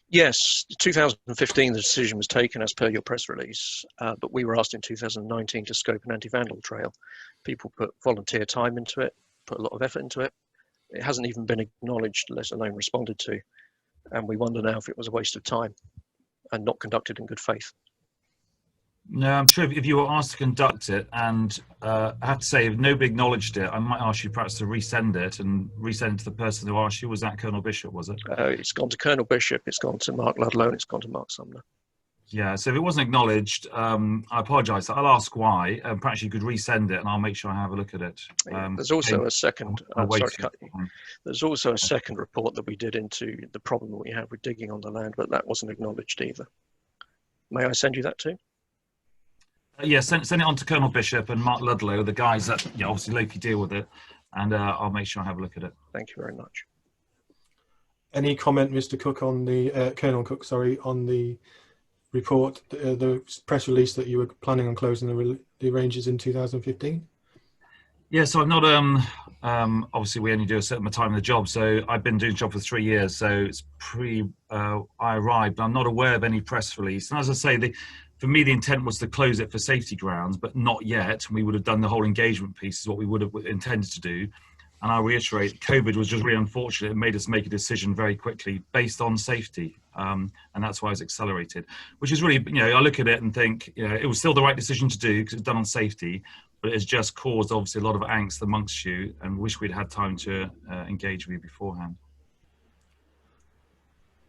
Yes, 2015 the decision was taken as per your press release, but we were asked in 2019 to scope an anti-vandal trail. People put volunteer time into it, put a lot of effort into it. It hasn't even been acknowledged, let alone responded to, and we wonder now if it was a waste of time and not conducted in good faith. No, I'm sure if you were asked to conduct it, and I have to say, if nobody acknowledged it, I might ask you perhaps to resend it and resend it to the person who asked you. Was that Colonel Bishop, was it? It's gone to Colonel Bishop, it's gone to Mark Ludlow, and it's gone to Mark Sumner. Yeah, so if it wasn't acknowledged, I apologise. I'll ask why. Perhaps you could resend it, and I'll make sure I have a look at it. There's also a second. I'll wait sorry to cut you. There's also a second report that we did into the problem that we have with digging on the land, but that wasn't acknowledged either. May I send you that too? Yeah, send it on to Colonel Bishop and Mark Ludlow, the guys that obviously locally deal with it, and I'll make sure I have a look at it. Thank you very much. Any comment, Mr. Cook, on the Colonel Cook, sorry, on the report, the press release that you were planning on closing the ranges in 2015? Yeah, so I'm not, obviously we only do a certain time of the job, so I've been doing the job for 3 years, so it's I arrived. I'm not aware of any press release. And as I say, for me, the intent was to close it for safety grounds, but not yet. We would have done the whole engagement piece is what we would have intended to do. And I'll reiterate, COVID was just really unfortunate. It made us make a decision very quickly based on safety. And that's why it's accelerated, which is really, I look at it and think, it was still the right decision to do because it's done on safety, but it's just caused obviously a lot of angst amongst you, and wish we'd had time to engage with you beforehand.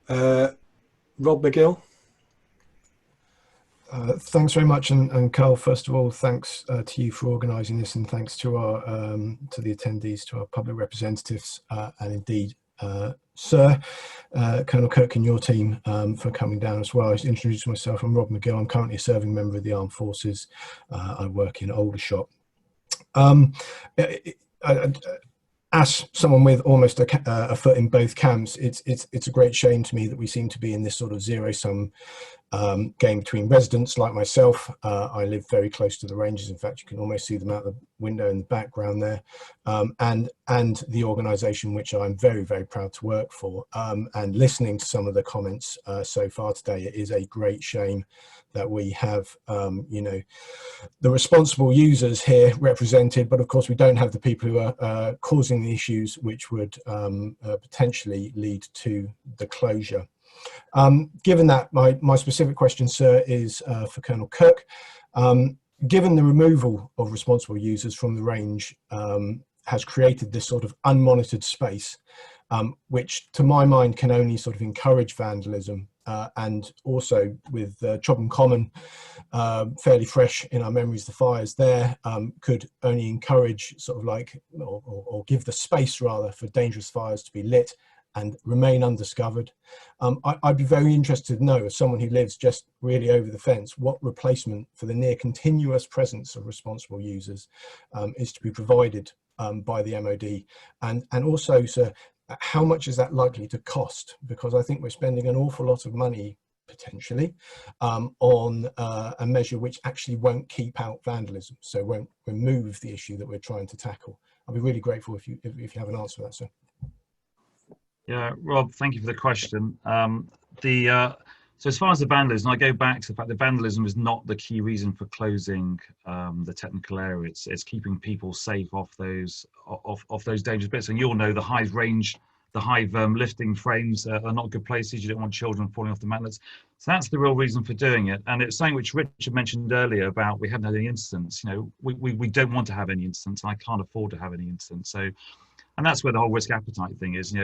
Rob McGill. Thanks very much, and Carl, first of all, thanks to you for organising this, and thanks to our to the attendees, to our public representatives, and indeed, Sir Colonel Kirk and your team for coming down as well. I should introduce myself. I'm Rob McGill. I'm currently a serving member of the Armed Forces. I work in Aldershot. As someone with almost a foot in both camps, it's a great shame to me that we seem to be in this sort of zero-sum game between residents like myself. I live very close to the ranges. In fact, you can almost see them out the window in the background there, and the organisation which I'm very, very proud to work for. And listening to some of the comments so far today, it is a great shame that we have, the responsible users here represented, but of course we don't have the people who are causing the issues which would potentially lead to the closure. Given that, my specific question, sir, is for Colonel Kirk. Given the removal of responsible users from the range has created this sort of unmonitored space, which to my mind can only sort of encourage vandalism, and also with Chobham Common fairly fresh in our memories, the fires there could only encourage sort of like, or give the space rather for dangerous fires to be lit and remain undiscovered. I'd be very interested to know, as someone who lives just really over the fence, what replacement for the near continuous presence of responsible users is to be provided by the MOD, and also, sir, how much is that likely to cost? Because I think we're spending an awful lot of money potentially on a measure which actually won't keep out vandalism, so won't remove the issue that we're trying to tackle. I'll be really grateful if you have an answer for that, sir. Yeah, Rob, thank you for the question. So as far as the vandalism, I go back to the fact that vandalism is not the key reason for closing the technical area. It's keeping people safe off those dangerous bits. And you'll know the hive range, the hive lifting frames are not good places. You don't want children falling off the magnets. So that's the real reason for doing it. And it's something which Richard mentioned earlier about we haven't had any incidents. We don't want to have any incidents, and I can't afford to have any incidents. So, and that's where the whole risk appetite thing is.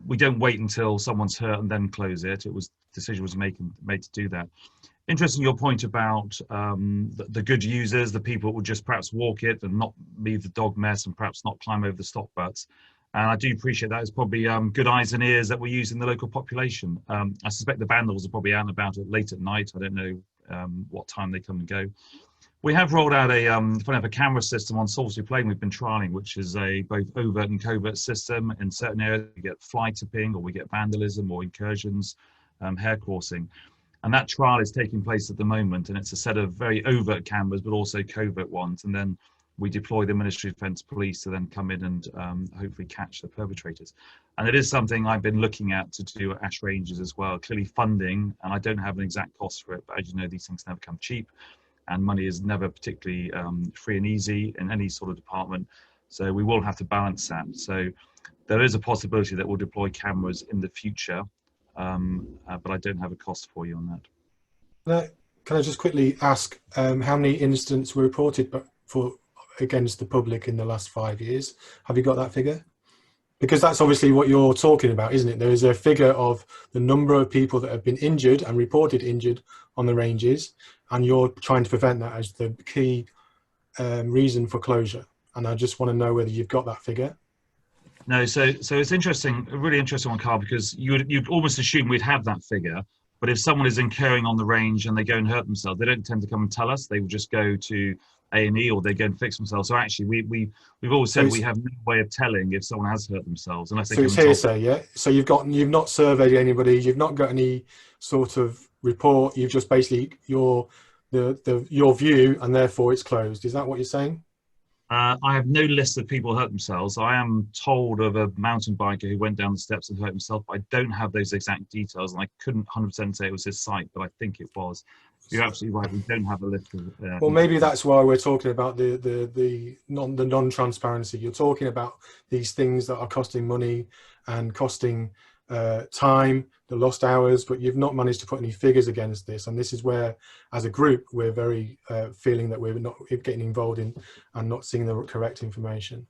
We don't wait until someone's hurt and then close it. Decision was made to do that. Interesting your point about the good users, the people who will just perhaps walk it and not leave the dog mess and perhaps not climb over the stop butts. And I do appreciate that. It's probably good eyes and ears that we use in the local population. I suspect the vandals are probably out and about it late at night. I don't know what time they come and go. We have rolled out a camera system on Salisbury Plain we've been trialling, which is a both overt and covert system. In certain areas, we get fly tipping, or we get vandalism or incursions, hair coursing. And that trial is taking place at the moment, and it's a set of very overt cameras, but also covert ones. And then we deploy the Ministry of Defence Police to then come in and hopefully catch the perpetrators. And it is something I've been looking at to do at Ash Ranges as well. Clearly funding, and I don't have an exact cost for it, but as you know, these things never come cheap. And money is never particularly free and easy in any sort of department. So we will have to balance that. So there is a possibility that we'll deploy cameras in the future, but I don't have a cost for you on that. can I just quickly ask how many incidents were reported against the public in the last 5 years? Have you got that figure? Because that's obviously what you're talking about, isn't it? There is a figure of the number of people that have been injured and reported injured on the ranges, and you're trying to prevent that as the key reason for closure. And I just want to know whether you've got that figure. No, so it's interesting, a really interesting one, Carl, because you'd almost assume we'd have that figure. But if someone is incurring on the range and they go and hurt themselves, they don't tend to come and tell us. They will just go to A&E or they go and fix themselves. So actually, we've always said we have no way of telling if someone has hurt themselves unless they come and tell us. So it's hearsay, yeah? So you've not surveyed anybody, you've not got any sort of report, you've just basically your view, and therefore it's closed. Is that what you're saying? I have no list of people who hurt themselves. I am told of a mountain biker who went down the steps and hurt himself, but I don't have those exact details, and I couldn't 100% say it was his site, but I think it was. You're absolutely right. We don't have a list of. Well, maybe that's why we're talking about the non-transparency. You're talking about these things that are costing money and costing time, the lost hours, but you've not managed to put any figures against this. And this is where, as a group, we're very feeling that we're not getting involved in and not seeing the correct information.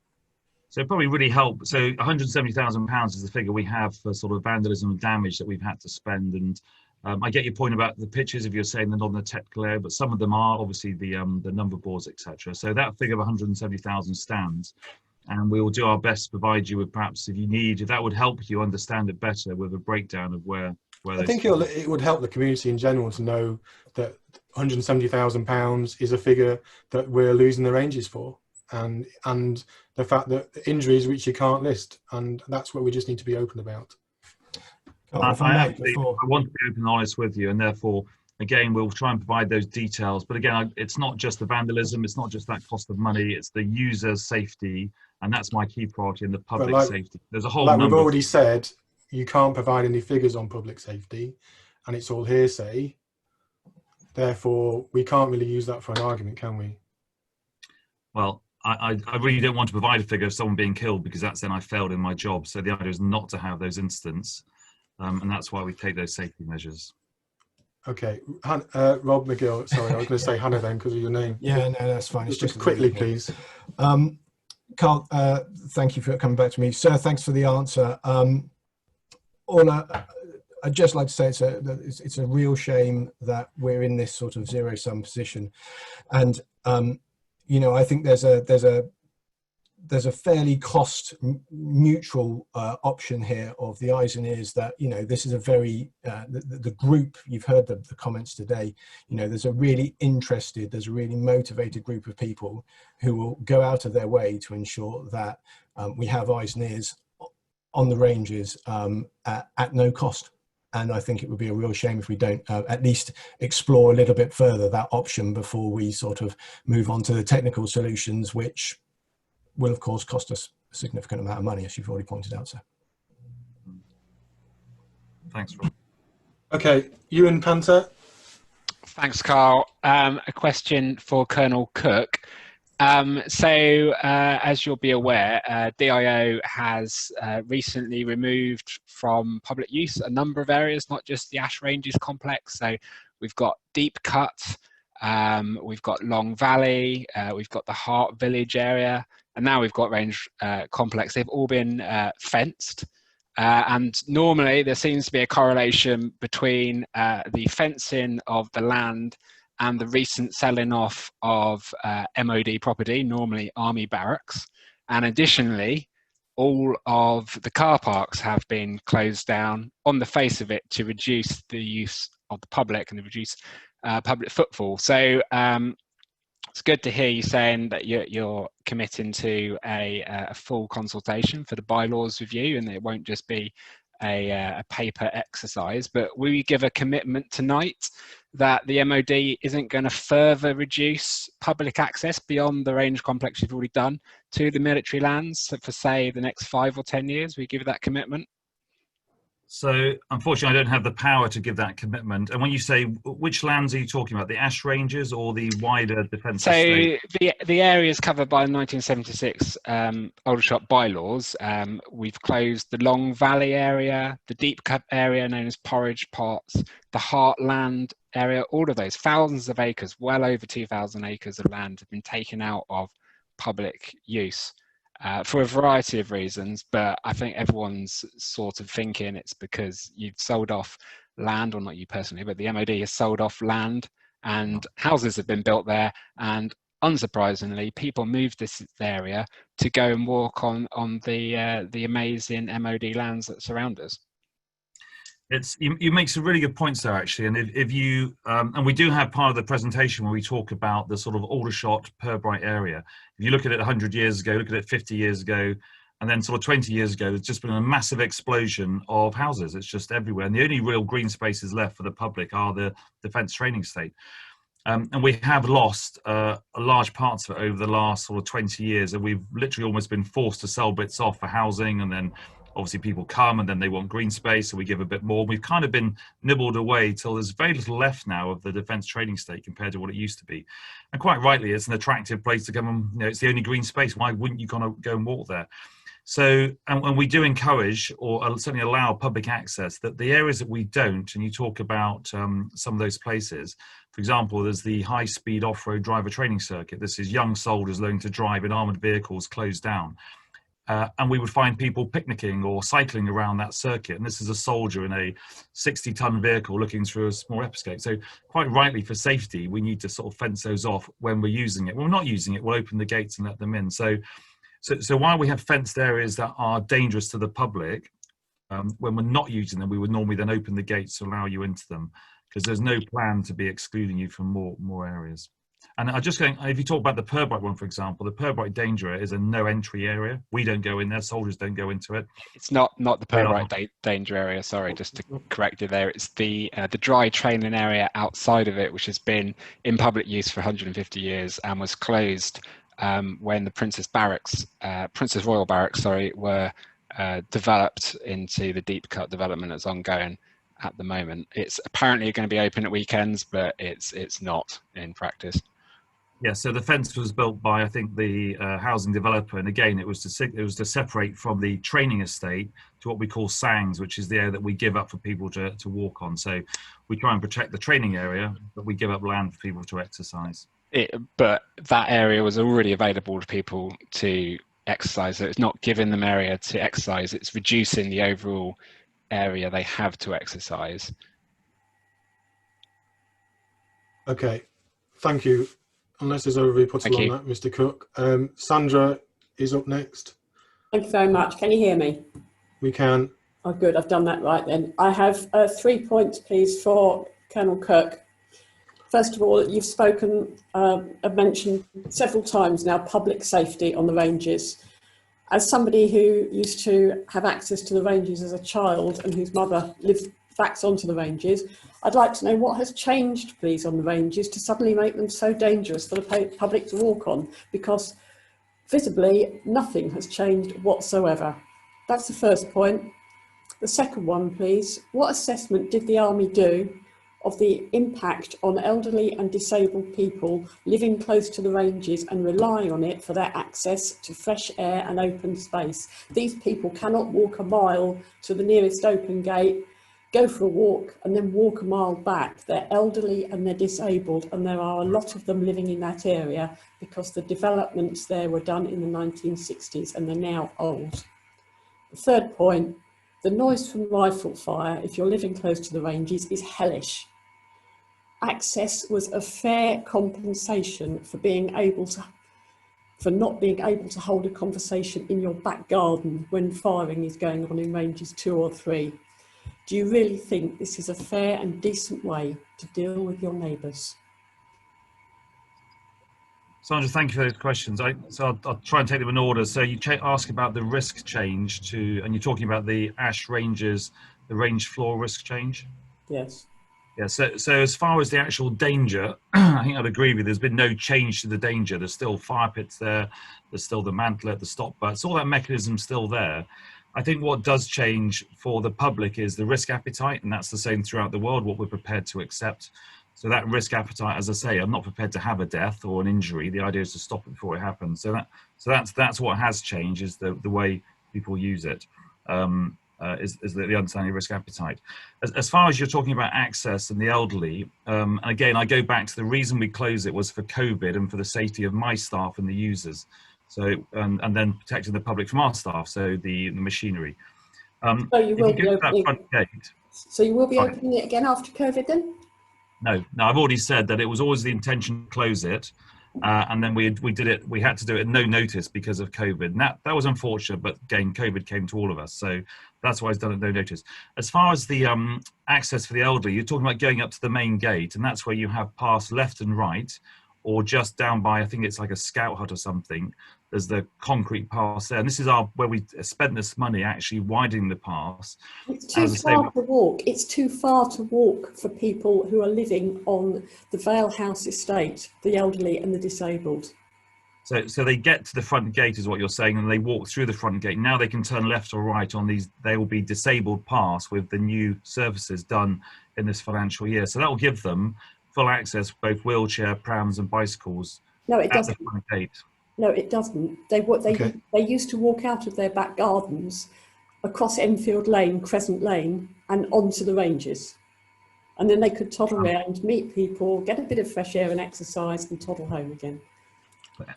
So it probably really helped. So £170,000 is the figure we have for sort of vandalism and damage that we've had to spend. And I get your point about the pictures, if you're saying they're not in the technical area, but some of them are, obviously the number boards, etc. So that figure of 170,000 stands. And we will do our best to provide you with, perhaps if you need, if that would help you understand it better, with a breakdown of where I think it would help the community in general to know that £170,000 is a figure that we're losing the ranges for, and the fact that injuries which you can't list, and that's what we just need to be open about. I want to be open and honest with you, and therefore, again, we'll try and provide those details. But again, it's not just the vandalism, it's not just that cost of money, it's the user's safety, and that's my key priority in the public safety. There's a whole number. We've already said, you can't provide any figures on public safety, and it's all hearsay. Therefore, we can't really use that for an argument, can we? Well, I really don't want to provide a figure of someone being killed, because that's then I failed in my job. So the idea is not to have those incidents, and that's why we take those safety measures. Okay, Rob McGill, sorry, I was going to say Hannah then because of your name. Yeah, no, that's fine. It's just quickly, please. Carl, thank you for coming back to me. Sir, thanks for the answer. Orla, I'd just like to say it's a real shame that we're in this sort of zero-sum position. And, you know, I think there's a fairly cost neutral option here of the eyes and ears that, you know, this is a very, the group, you've heard the comments today, you know, there's a really motivated group of people who will go out of their way to ensure that we have eyes and ears on the ranges at no cost. And I think it would be a real shame if we don't at least explore a little bit further that option before we sort of move on to the technical solutions, which will of course cost us a significant amount of money, as you've already pointed out, sir. Thanks, Rob. Okay, Ewan Panther. Thanks, Carl. A question for Colonel Cook. As you'll be aware, DIO has recently removed from public use a number of areas, not just the Ash Ranges complex. So we've got Deep Cut, we've got Long Valley, we've got the Hart Village area, and now we've got Range Complex. They've all been fenced. And normally there seems to be a correlation between the fencing of the land and the recent selling off of MOD property, normally Army barracks. And additionally, all of the car parks have been closed down on the face of it to reduce the use of the public and to reduce public footfall. So it's good to hear you saying that you're committing to a full consultation for the bylaws review, and it won't just be a paper exercise. But will you give a commitment tonight that the MOD isn't going to further reduce public access beyond the range complex you've already done to the military lands for, say, the next 5 or 10 years? Will you give that commitment? So unfortunately, I don't have the power to give that commitment. And when you say, which lands are you talking about? The Ash Ranges or the wider defence estate? So the areas covered by the 1976 Aldershot bylaws, we've closed the Long Valley area, the Deep Cut area known as Porridge Pots, the Heartland area, all of those thousands of acres, well over 2,000 acres of land have been taken out of public use for a variety of reasons. But I think everyone's sort of thinking it's because you've sold off land, or not you personally, but the MOD has sold off land and houses have been built there. And unsurprisingly, people moved this area to go and walk on the amazing MOD lands that surround us. You make some really good points there, actually. And if you and we do have part of the presentation where we talk about the sort of Aldershot, Purbright area. If you look at it 100 years ago, look at it 50 years ago, and then sort of 20 years ago, there's just been a massive explosion of houses. It's just everywhere. And the only real green spaces left for the public are the defence training estate. And we have lost a large parts of it over the last sort of 20 years. And we've literally almost been forced to sell bits off for housing, and then obviously people come and then they want green space, so we give a bit more. We've kind of been nibbled away till there's very little left now of the defence training estate compared to what it used to be. And quite rightly, it's an attractive place to come and, you know, it's the only green space. Why wouldn't you kind of go and walk there? So, and we do encourage, or certainly allow, public access. That the areas that we don't, and you talk about some of those places, for example, there's the high-speed off-road driver training circuit. This is young soldiers learning to drive in armoured vehicles closed down. And we would find people picnicking or cycling around that circuit. And this is a soldier in a 60-ton vehicle looking through a small escape. So quite rightly, for safety, we need to sort of fence those off when we're using it. When we're not using it, we'll open the gates and let them in. So while we have fenced areas that are dangerous to the public, when we're not using them, we would normally then open the gates to allow you into them, because there's no plan to be excluding you from more areas. And I'm just going, if you talk about the Purbright one, for example, the Purbright danger is a no entry area. We don't go in there, soldiers don't go into it. It's not the Purbright danger area, sorry, just to correct you there. It's the dry training area outside of it, which has been in public use for 150 years and was closed when the Princess Royal Barracks, were developed into the deep cut development that's ongoing at the moment. It's apparently going to be open at weekends, but it's not in practice. Yeah, so the fence was built by, I think, the housing developer, and again, it was to separate from the training estate to what we call sangs, which is the area that we give up for people to walk on. So we try and protect the training area, but we give up land for people to exercise. But that area was already available to people to exercise, so it's not giving them area to exercise, it's reducing the overall area they have to exercise. Okay, thank you. Unless there's a rebuttal on that, Mr. Cook. Sandra is up next. Thank you very much. Can you hear me? We can. Oh, good. I've done that right then. I have 3 points, please, for Colonel Cook. First of all, you've spoken, I've mentioned several times now, public safety on the ranges. As somebody who used to have access to the ranges as a child and whose mother lived facts onto the ranges, I'd like to know what has changed, please, on the ranges to suddenly make them so dangerous for the public to walk on, because visibly nothing has changed whatsoever. That's the first point. The second one, please, what assessment did the Army do of the impact on elderly and disabled people living close to the ranges and relying on it for their access to fresh air and open space? These people cannot walk a mile to the nearest open gate, go for a walk and then walk a mile back. They're elderly and they're disabled, and there are a lot of them living in that area because the developments there were done in the 1960s and they're now old. The third point, the noise from rifle fire, if you're living close to the ranges, is hellish. Access was a fair compensation for not being able to hold a conversation in your back garden when firing is going on in ranges 2 or 3. Do you really think this is a fair and decent way to deal with your neighbours? Sandra, thank you for those questions. So I'll try and take them in order. So you ask about the risk change and you're talking about the ash ranges, the range floor risk change? Yes. Yeah, so as far as the actual danger, I think I'd agree with you. There's been no change to the danger. There's still fire pits there. There's still the mantlet, the stop butts, all that mechanism's still there. I think what does change for the public is the risk appetite, and that's the same throughout the world, what we're prepared to accept. So that risk appetite, as I say, I'm not prepared to have a death or an injury. The idea is to stop it before it happens. So that's what has changed, is the way people use it. is the understanding of risk appetite. As far as you're talking about access and the elderly, again, I go back to the reason we closed it was for COVID and for the safety of my staff and the users. So, and then protecting the public from our staff, so the machinery. So you will be opening. Front gate, so you will be opening it again after COVID then? No, I've already said that it was always the intention to close it. And then we did it. We had to do it at no notice because of COVID. And that was unfortunate, but again, COVID came to all of us, so that's why it's done at no notice. As far as the access for the elderly, you're talking about going up to the main gate, and that's where you have paths left and right, or just down by, I think it's like a scout hut or something. There's the concrete paths there, and this is where we spent this money actually widening the paths. It's too far to walk. It's too far to walk for people who are living on the Vale House estate, the elderly and the disabled. So they get to the front gate is what you're saying, and they walk through the front gate. Now they can turn left or right on these. They will be disabled paths with the new services done in this financial year. So that will give them full access, both wheelchair, prams and bicycles. No, it doesn't. At the front gate. No, it doesn't. They used to walk out of their back gardens, across Enfield Lane, Crescent Lane, and onto the ranges. And then they could toddle around, meet people, get a bit of fresh air and exercise, and toddle home again.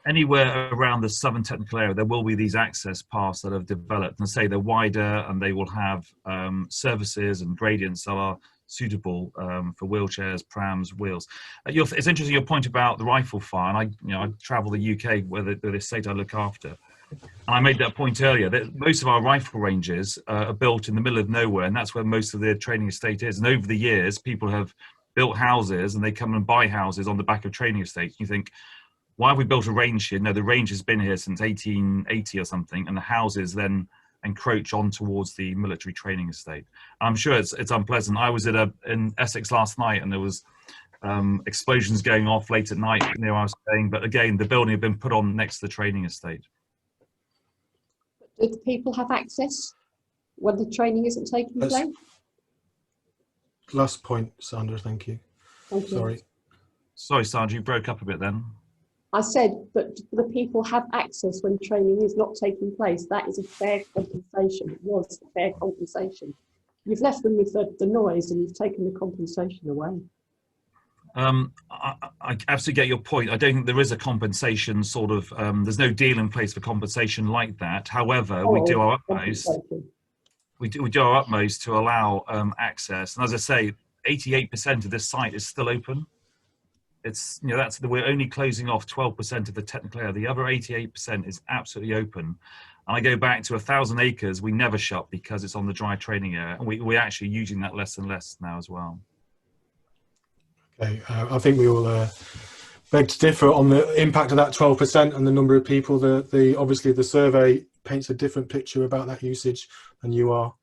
Anywhere around the Southern Technical Area, there will be these access paths that have developed, and say they're wider, and they will have services and gradients that are suitable for wheelchairs, prams, wheels. It's interesting your point about the rifle fire, and I travel the UK where the estate I look after, and I made that point earlier that most of our rifle ranges are built in the middle of nowhere, and that's where most of the training estate is. And over the years, people have built houses, and they come and buy houses on the back of training estates. You think, why have we built a range here? No, the range has been here since 1880 or something, and the houses then encroach on towards the military training estate. I'm sure it's unpleasant. I was in Essex last night, and there was explosions going off late at night near where I was staying. But again, the building had been put on next to the training estate. Do the people have access when the training isn't taking place? Last point, Sandra. Thank you. Thank you. Sorry, Sandra, you broke up a bit then. I said that the people have access when training is not taking place. That is a fair compensation. It was a fair compensation. You've left them with the noise, and you've taken the compensation away. I absolutely get your point. I don't think there is a compensation sort of, there's no deal in place for compensation like that. However, we do our utmost. We do our utmost to allow access. And as I say, 88% of this site is still open. It's, we're only closing off 12% of the technical area. The other 88% is absolutely open. And I go back to 1,000 acres, we never shut because it's on the dry training area. And we're actually using that less and less now as well. Okay, I think we all beg to differ on the impact of that 12% and the number of people. Obviously the survey paints a different picture about that usage than you are.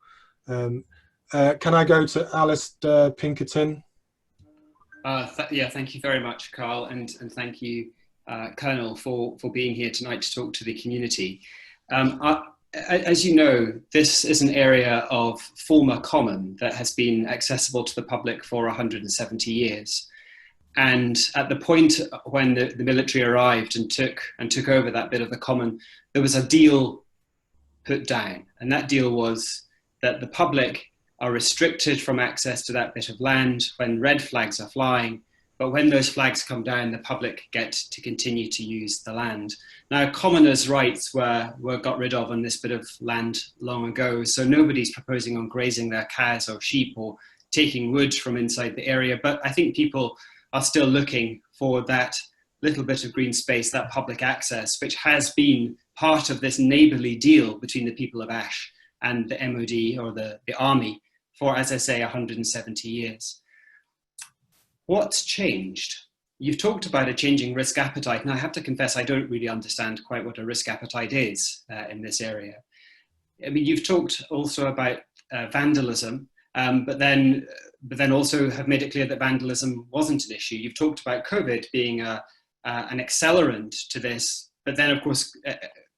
Can I go to Alistair Pinkerton? Yeah, thank you very much, Carl, and thank you, Colonel, for being here tonight to talk to the community. As you know, this is an area of former common that has been accessible to the public for 170 years. And at the point when the military arrived and took over that bit of the common, there was a deal put down, and that deal was that the public are restricted from access to that bit of land when red flags are flying, but when those flags come down, the public get to continue to use the land. Now, commoners' rights were got rid of on this bit of land long ago, so nobody's proposing on grazing their cows or sheep or taking wood from inside the area, but I think people are still looking for that little bit of green space, that public access, which has been part of this neighbourly deal between the people of Ash and the MOD or the Army for, as I say, 170 years. What's changed? You've talked about a changing risk appetite, and I have to confess I don't really understand quite what a risk appetite is in this area. I mean, you've talked also about vandalism, but then also have made it clear that vandalism wasn't an issue. You've talked about COVID being an accelerant to this, but then of course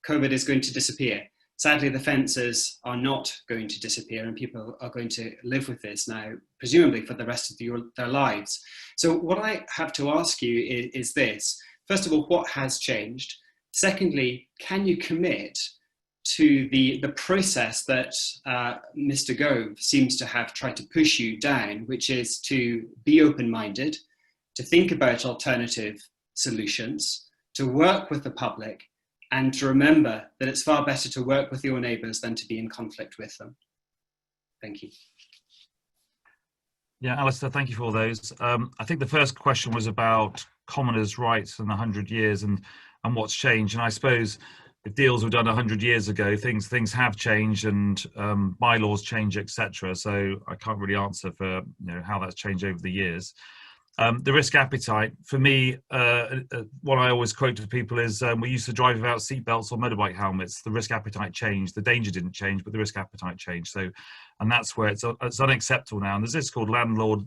COVID is going to disappear. Sadly, the fences are not going to disappear, and people are going to live with this now, presumably for the rest of their lives. So what I have to ask you is this. First of all, what has changed? Secondly, can you commit to the process that Mr. Gove seems to have tried to push you down, which is to be open-minded, to think about alternative solutions, to work with the public, and to remember that it's far better to work with your neighbours than to be in conflict with them. Thank you. Yeah, Alistair, thank you for all those. I think the first question was about commoners' rights in 100 years and what's changed. And I suppose if deals were done 100 years ago, things have changed and bylaws change, etc. So I can't really answer for how that's changed over the years. The risk appetite, for me, what I always quote to people is we used to drive without seatbelts or motorbike helmets. The risk appetite changed. The danger didn't change, but the risk appetite changed. So, and that's where it's unacceptable now. And there's this called landlord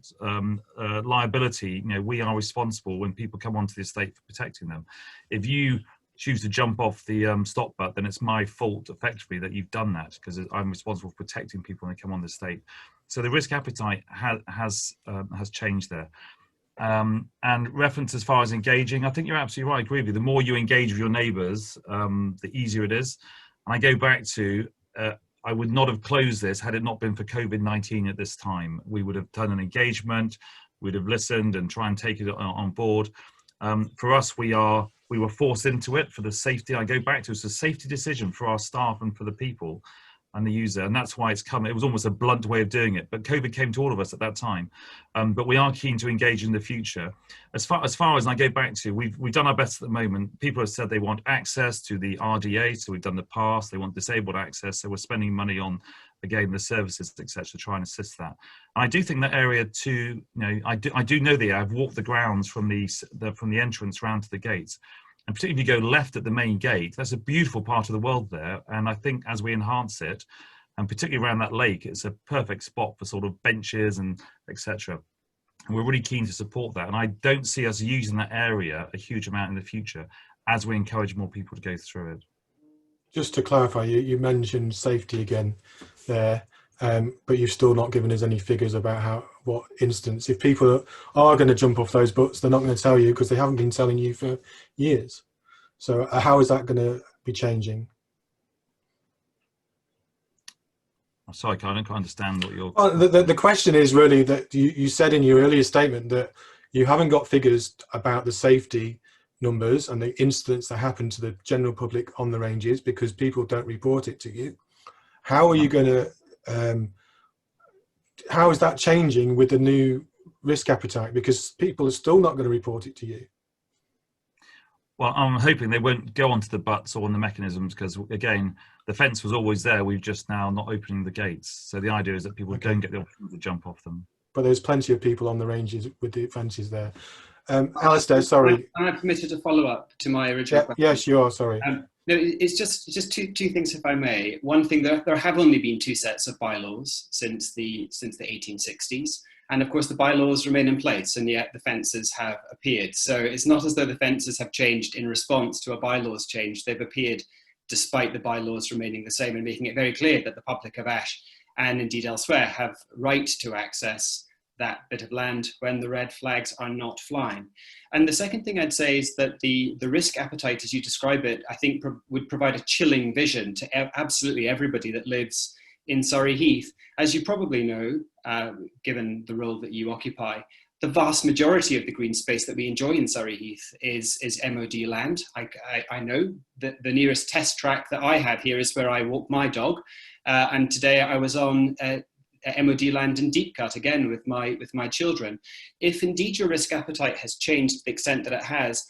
liability. We are responsible when people come onto the estate for protecting them. If you choose to jump off the stop button, then it's my fault effectively that you've done that, because I'm responsible for protecting people when they come on the estate. So the risk appetite has changed there. And reference as far as engaging, I think you're absolutely right. I agree with you. The more you engage with your neighbours, the easier it is. And I go back to, I would not have closed this had it not been for COVID-19 at this time. We would have done an engagement, we'd have listened and try and take it on board. For us, we were forced into it for the safety. I go back to, it's a safety decision for our staff and for the people and the user, and that's why it's come. It was almost a blunt way of doing it, but COVID came to all of us at that time. But we are keen to engage in the future. As far as I go back to, we've done our best at the moment. People have said they want access to the RDA, so we've done the pass. They want disabled access, so we're spending money on, again, the services, etc., to try and assist that. And I do think that area too. I do know the area. I've walked the grounds from the entrance round to the gates. And particularly if you go left at the main gate, that's a beautiful part of the world there. And I think as we enhance it, and particularly around that lake, it's a perfect spot for sort of benches and etc. And we're really keen to support that. And I don't see us using that area a huge amount in the future as we encourage more people to go through it. Just to clarify, you mentioned safety again there, but you've still not given us any figures about what instance. If people are going to jump off those butts, they're not going to tell you because they haven't been telling you for years. So how is that going to be changing? I'm sorry, I don't quite understand what you're... Well, the question is really that you said in your earlier statement that you haven't got figures about the safety numbers and the incidents that happen to the general public on the ranges because people don't report it to you. How are you going to... how is that changing with the new risk appetite? Because people are still not going to report it to you. Well, I'm hoping they won't go onto the butts or on the mechanisms because, again, the fence was always there. We've just now not opening the gates. So the idea is that people don't get the opportunity to jump off them. But there's plenty of people on the ranges with the fences there. Alistair, sorry. Am I permitted to follow up to my original question? Yes, you are, sorry. No, it's just two things, if I may. One thing, there have only been two sets of bylaws since the 1860s. And of course, the bylaws remain in place, and yet the fences have appeared. So it's not as though the fences have changed in response to a bylaws change. They've appeared despite the bylaws remaining the same and making it very clear that the public of Ash and indeed elsewhere have right to access that bit of land when the red flags are not flying. And the second thing I'd say is that the risk appetite, as you describe it, I think would provide a chilling vision to absolutely everybody that lives in Surrey Heath. As you probably know, given the role that you occupy, the vast majority of the green space that we enjoy in Surrey Heath is MOD land. I know that the nearest test track that I have here is where I walk my dog. And today I was on MOD land in Deepcut, again with my children. If indeed your risk appetite has changed to the extent that it has,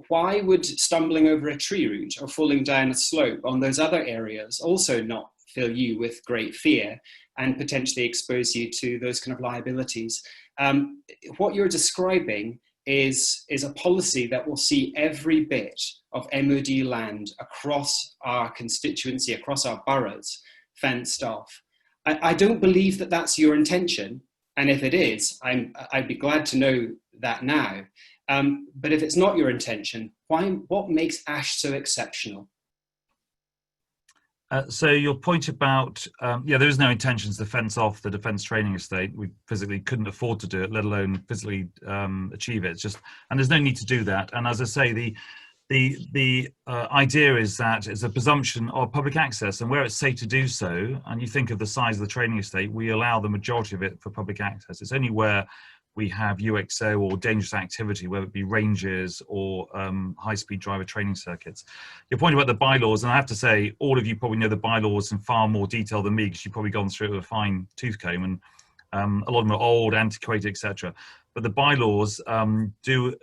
why would stumbling over a tree root or falling down a slope on those other areas also not fill you with great fear and potentially expose you to those kind of liabilities? What you're describing is a policy that will see every bit of MOD land across our constituency, across our boroughs, fenced off. I don't believe that that's your intention, and if it is, I'd be glad to know that now. But if it's not your intention, what makes Ash so exceptional? So your point about, there is no intentions to fence off the defence training estate. We physically couldn't afford to do it, let alone physically achieve it. It's just, and there's no need to do that. And as I say, the idea is that it's a presumption of public access, and where it's safe to do so, and you think of the size of the training estate, we allow the majority of it for public access. It's only where we have UXO or dangerous activity, whether it be ranges or high-speed driver training circuits. Your point about the bylaws, and I have to say, all of you probably know the bylaws in far more detail than me, because you've probably gone through it with a fine tooth comb, and a lot of them are old, antiquated, etc. But the bylaws do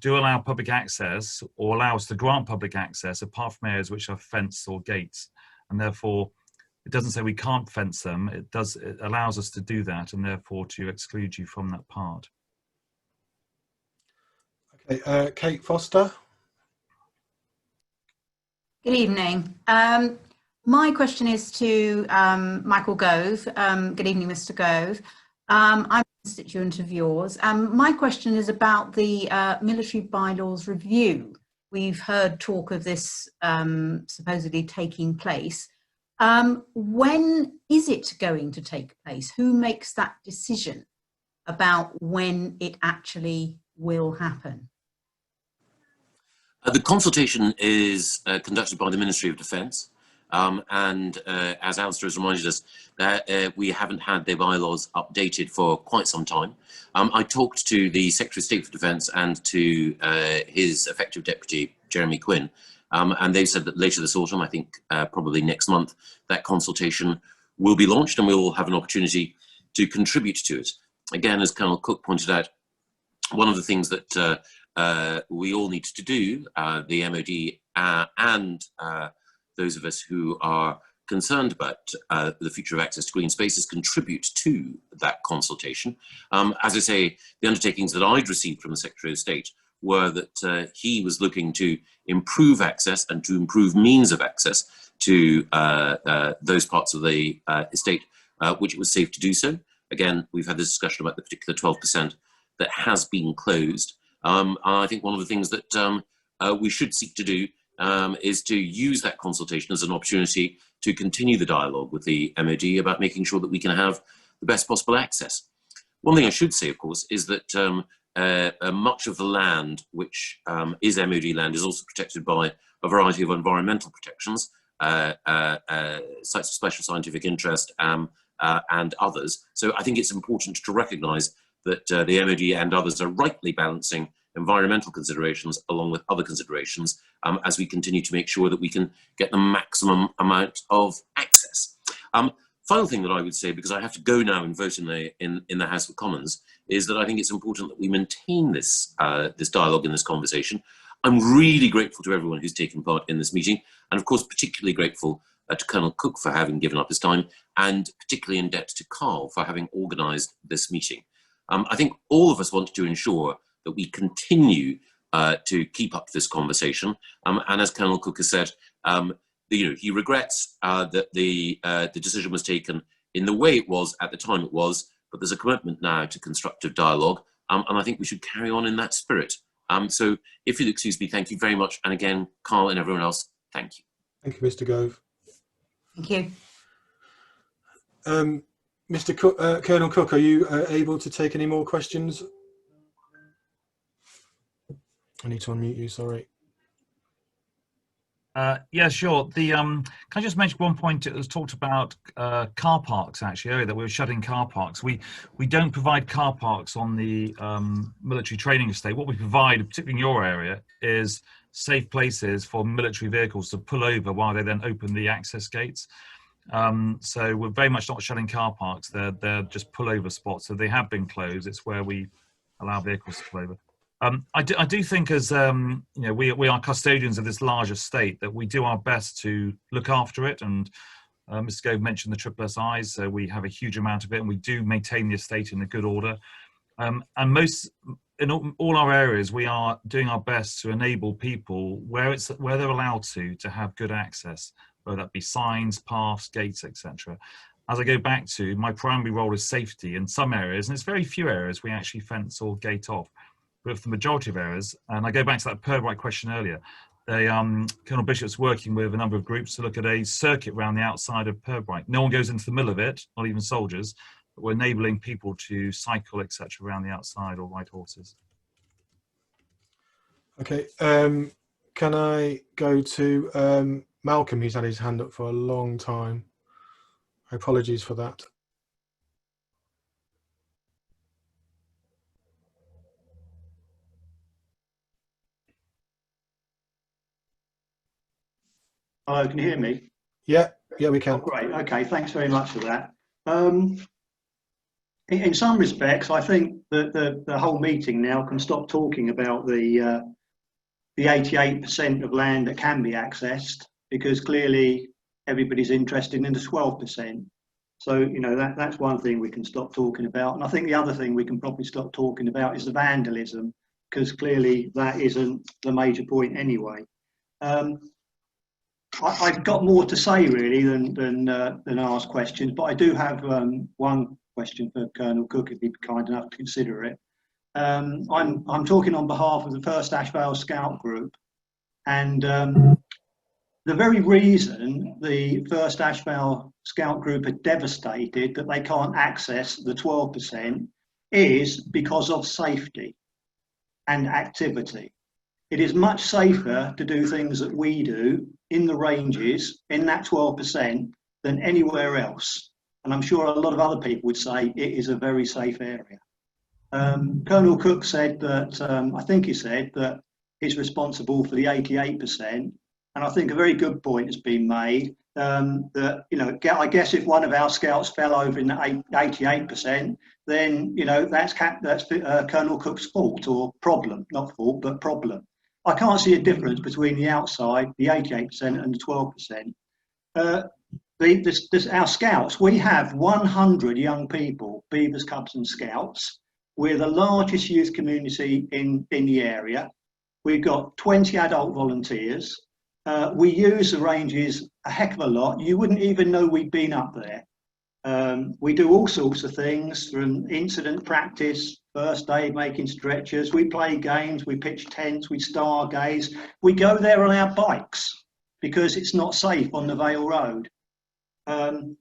allow public access, or allow us to grant public access, apart from areas which are fenced or gates, and therefore it doesn't say we can't fence them. It allows us to do that, and therefore to exclude you from that part. Okay, Kate Foster. Good evening. My question is to Michael Gove. Good evening, Mr. Gove. I'm a constituent of yours. My question is about the military bylaws review. We've heard talk of this supposedly taking place. When is it going to take place? Who makes that decision about when it actually will happen? The consultation is conducted by the Ministry of Defence. And as Alistair has reminded us, we haven't had their bylaws updated for quite some time. I talked to the Secretary of State for Defence and to his effective deputy, Jeremy Quinn, and they said that later this autumn, I think probably next month, that consultation will be launched and we will have an opportunity to contribute to it. Again, as Colonel Cook pointed out, one of the things that we all need to do, the MOD and those of us who are concerned about the future of access to green spaces, contribute to that consultation. As I say, the undertakings that I'd received from the Secretary of State were that he was looking to improve access and to improve means of access to those parts of the estate which it was safe to do so. Again, we've had this discussion about the particular 12% that has been closed. I think one of the things that we should seek to do is to use that consultation as an opportunity to continue the dialogue with the MOD about making sure that we can have the best possible access. One thing I should say, of course, is that much of the land which is MOD land is also protected by a variety of environmental protections, sites of special scientific interest and others. So I think it's important to recognise that the MOD and others are rightly balancing environmental considerations along with other considerations as we continue to make sure that we can get the maximum amount of access. Final thing that I would say, because I have to go now and vote in the House of Commons, is that I think it's important that we maintain this this dialogue and this conversation. I'm really grateful to everyone who's taken part in this meeting, and of course particularly grateful to Colonel Cook for having given up his time, and particularly in debt to Carl for having organised this meeting. I think all of us want to ensure that we continue to keep up this conversation. And as Colonel Cook has said, he regrets that the decision was taken in the way it was at the time it was, but there's a commitment now to constructive dialogue, and I think we should carry on in that spirit. So if you'll excuse me, thank you very much. And again, Carl and everyone else, thank you. Thank you, Mr. Gove. Thank you. Mr. Cook, Colonel Cook, are you able to take any more questions? I need to unmute you, sorry. Yeah, sure. Can I just mention one point? It was talked about car parks actually earlier, that we were shutting car parks. We don't provide car parks on the military training estate. What we provide, particularly in your area, is safe places for military vehicles to pull over while they then open the access gates. So we're very much not shutting car parks. They're just pullover spots. So they have been closed. It's where we allow vehicles to pull over. I do think, as we are custodians of this large estate, that we do our best to look after it. And Mr. Gove mentioned the SSIs, so we have a huge amount of it, and we do maintain the estate in a good order. And in all our areas, we are doing our best to enable people where they're allowed to have good access, whether that be signs, paths, gates, etc. As I go back to, my primary role is safety in some areas, and it's very few areas we actually fence or gate off. But for the majority of areas, and I go back to that Purbright question earlier, Colonel Bishop's working with a number of groups to look at a circuit around the outside of Purbright. No one goes into the middle of it, not even soldiers, but we're enabling people to cycle, etc., around the outside or ride horses. Okay, can I go to Malcolm, who's had his hand up for a long time? Apologies for that. Hello, can you hear me? Yeah, we can. Oh, great. Okay, thanks very much for that. In some respects, I think that the whole meeting now can stop talking about the 88% of land that can be accessed, because clearly everybody's interested in the 12%. So, you know, that's one thing we can stop talking about. And I think the other thing we can probably stop talking about is the vandalism, because clearly that isn't the major point anyway. I've got more to say really than ask questions, but I do have one question for Colonel Cook, if he'd be kind enough to consider it. I'm talking on behalf of the First Ash Vale Scout Group, and the very reason the First Ash Vale Scout Group are devastated that they can't access the 12% is because of safety and activity. It is much safer to do things that we do in the ranges, in that 12%, than anywhere else. And I'm sure a lot of other people would say it is a very safe area. Colonel Cook said that, I think he said that he's responsible for the 88%. And I think a very good point has been made that, you know, I guess if one of our scouts fell over in the 88%, then, you know, that's Colonel Cook's fault or problem, not fault, but problem. I can't see a difference between the outside, the 88% and the 12%. Our scouts, we have 100 young people, Beavers, Cubs and Scouts. We're the largest youth community in the area. We've got 20 adult volunteers. We use the ranges a heck of a lot. You wouldn't even know we'd been up there. We do all sorts of things, from incident practice, first aid, making stretchers. We play games, we pitch tents, we stargaze. We go there on our bikes because it's not safe on the Vale Road.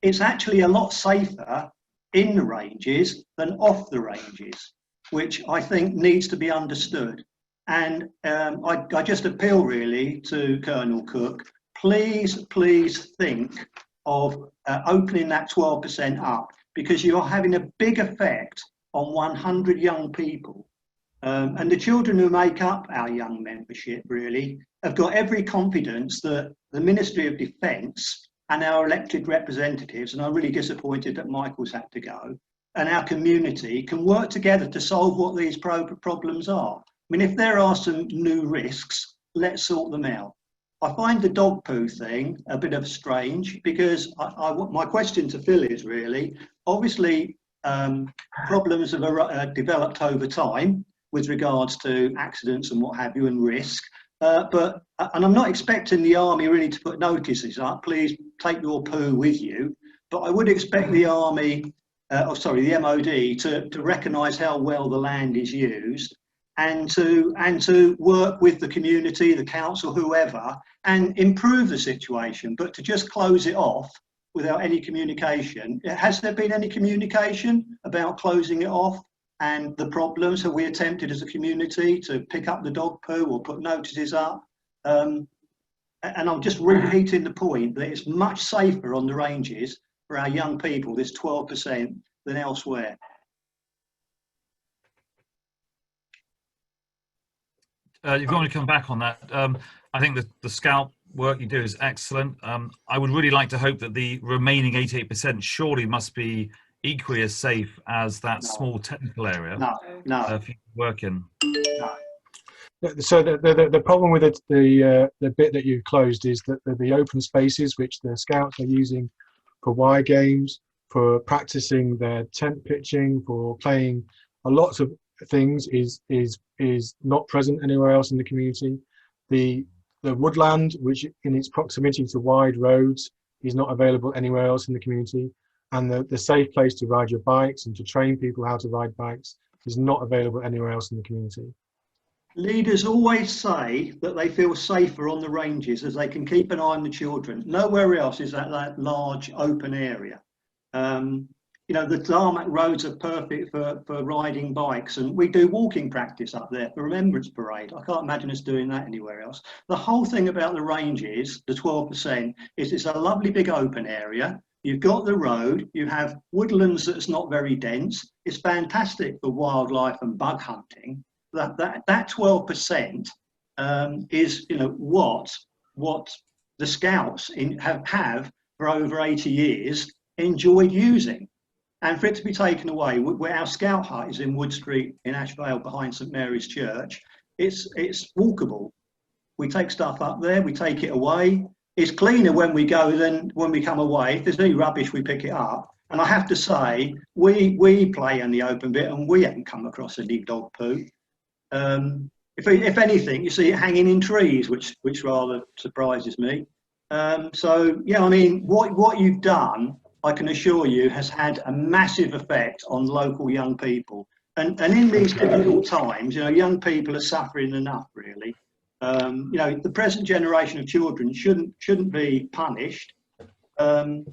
It's actually a lot safer in the ranges than off the ranges, which I think needs to be understood. And I just appeal really to Colonel Cook, please think of opening that 12% up, because you're having a big effect on 100 young people. And the children who make up our young membership really have got every confidence that the Ministry of Defence and our elected representatives, and I'm really disappointed that Michael's had to go, and our community can work together to solve what these problems are. I mean, if there are some new risks, let's sort them out. I find the dog poo thing a bit of strange, because my question to Phil is really, obviously problems have developed over time with regards to accidents and what have you, and risk. And I'm not expecting the army really to put notices up, please take your poo with you, but I would expect the army, the MOD to recognise how well the land is used, and to work with the community, the council, whoever, and improve the situation. But to just close it off without any communication, has there been any communication about closing it off and the problems? Have we attempted as a community to pick up the dog poo or put notices up? And I'm just repeating the point that it's much safer on the ranges for our young people, this 12%, than elsewhere. If you want to come back on that, I think the scout work you do is excellent. I would really like to hope that the remaining 88% surely must be equally as safe as that small technical area. No. If you work in. No. So the problem with the bit that you closed is that the open spaces which the scouts are using for wire games, for practicing their tent pitching, for playing a lot of things is not present anywhere else in the community. The woodland, which in its proximity to wide roads, is not available anywhere else in the community. And the safe place to ride your bikes and to train people how to ride bikes is not available anywhere else in the community. Leaders always say that they feel safer on the ranges as they can keep an eye on the children. Nowhere else is that large open area. you know, the tarmac roads are perfect for riding bikes, and we do walking practice up there for Remembrance Parade. I can't imagine us doing that anywhere else. The whole thing about the ranges, the 12%, is it's a lovely big open area. You've got the road, you have woodlands that's not very dense. It's fantastic for wildlife and bug hunting. That 12% is, you know, what the Scouts have for over 80 years enjoyed using. And for it to be taken away, where our Scout hut is in Wood Street in Ashvale behind St Mary's Church, it's walkable. We take stuff up there, we take it away. It's cleaner when we go than when we come away. If there's any rubbish, we pick it up. And I have to say, we play in the open bit and we haven't come across any dog poo. If anything, you see it hanging in trees, which rather surprises me. So yeah, I mean, what you've done, I can assure you, has had a massive effect on local young people. And in these difficult times, you know, young people are suffering enough, really. You know, the present generation of children shouldn't be punished. You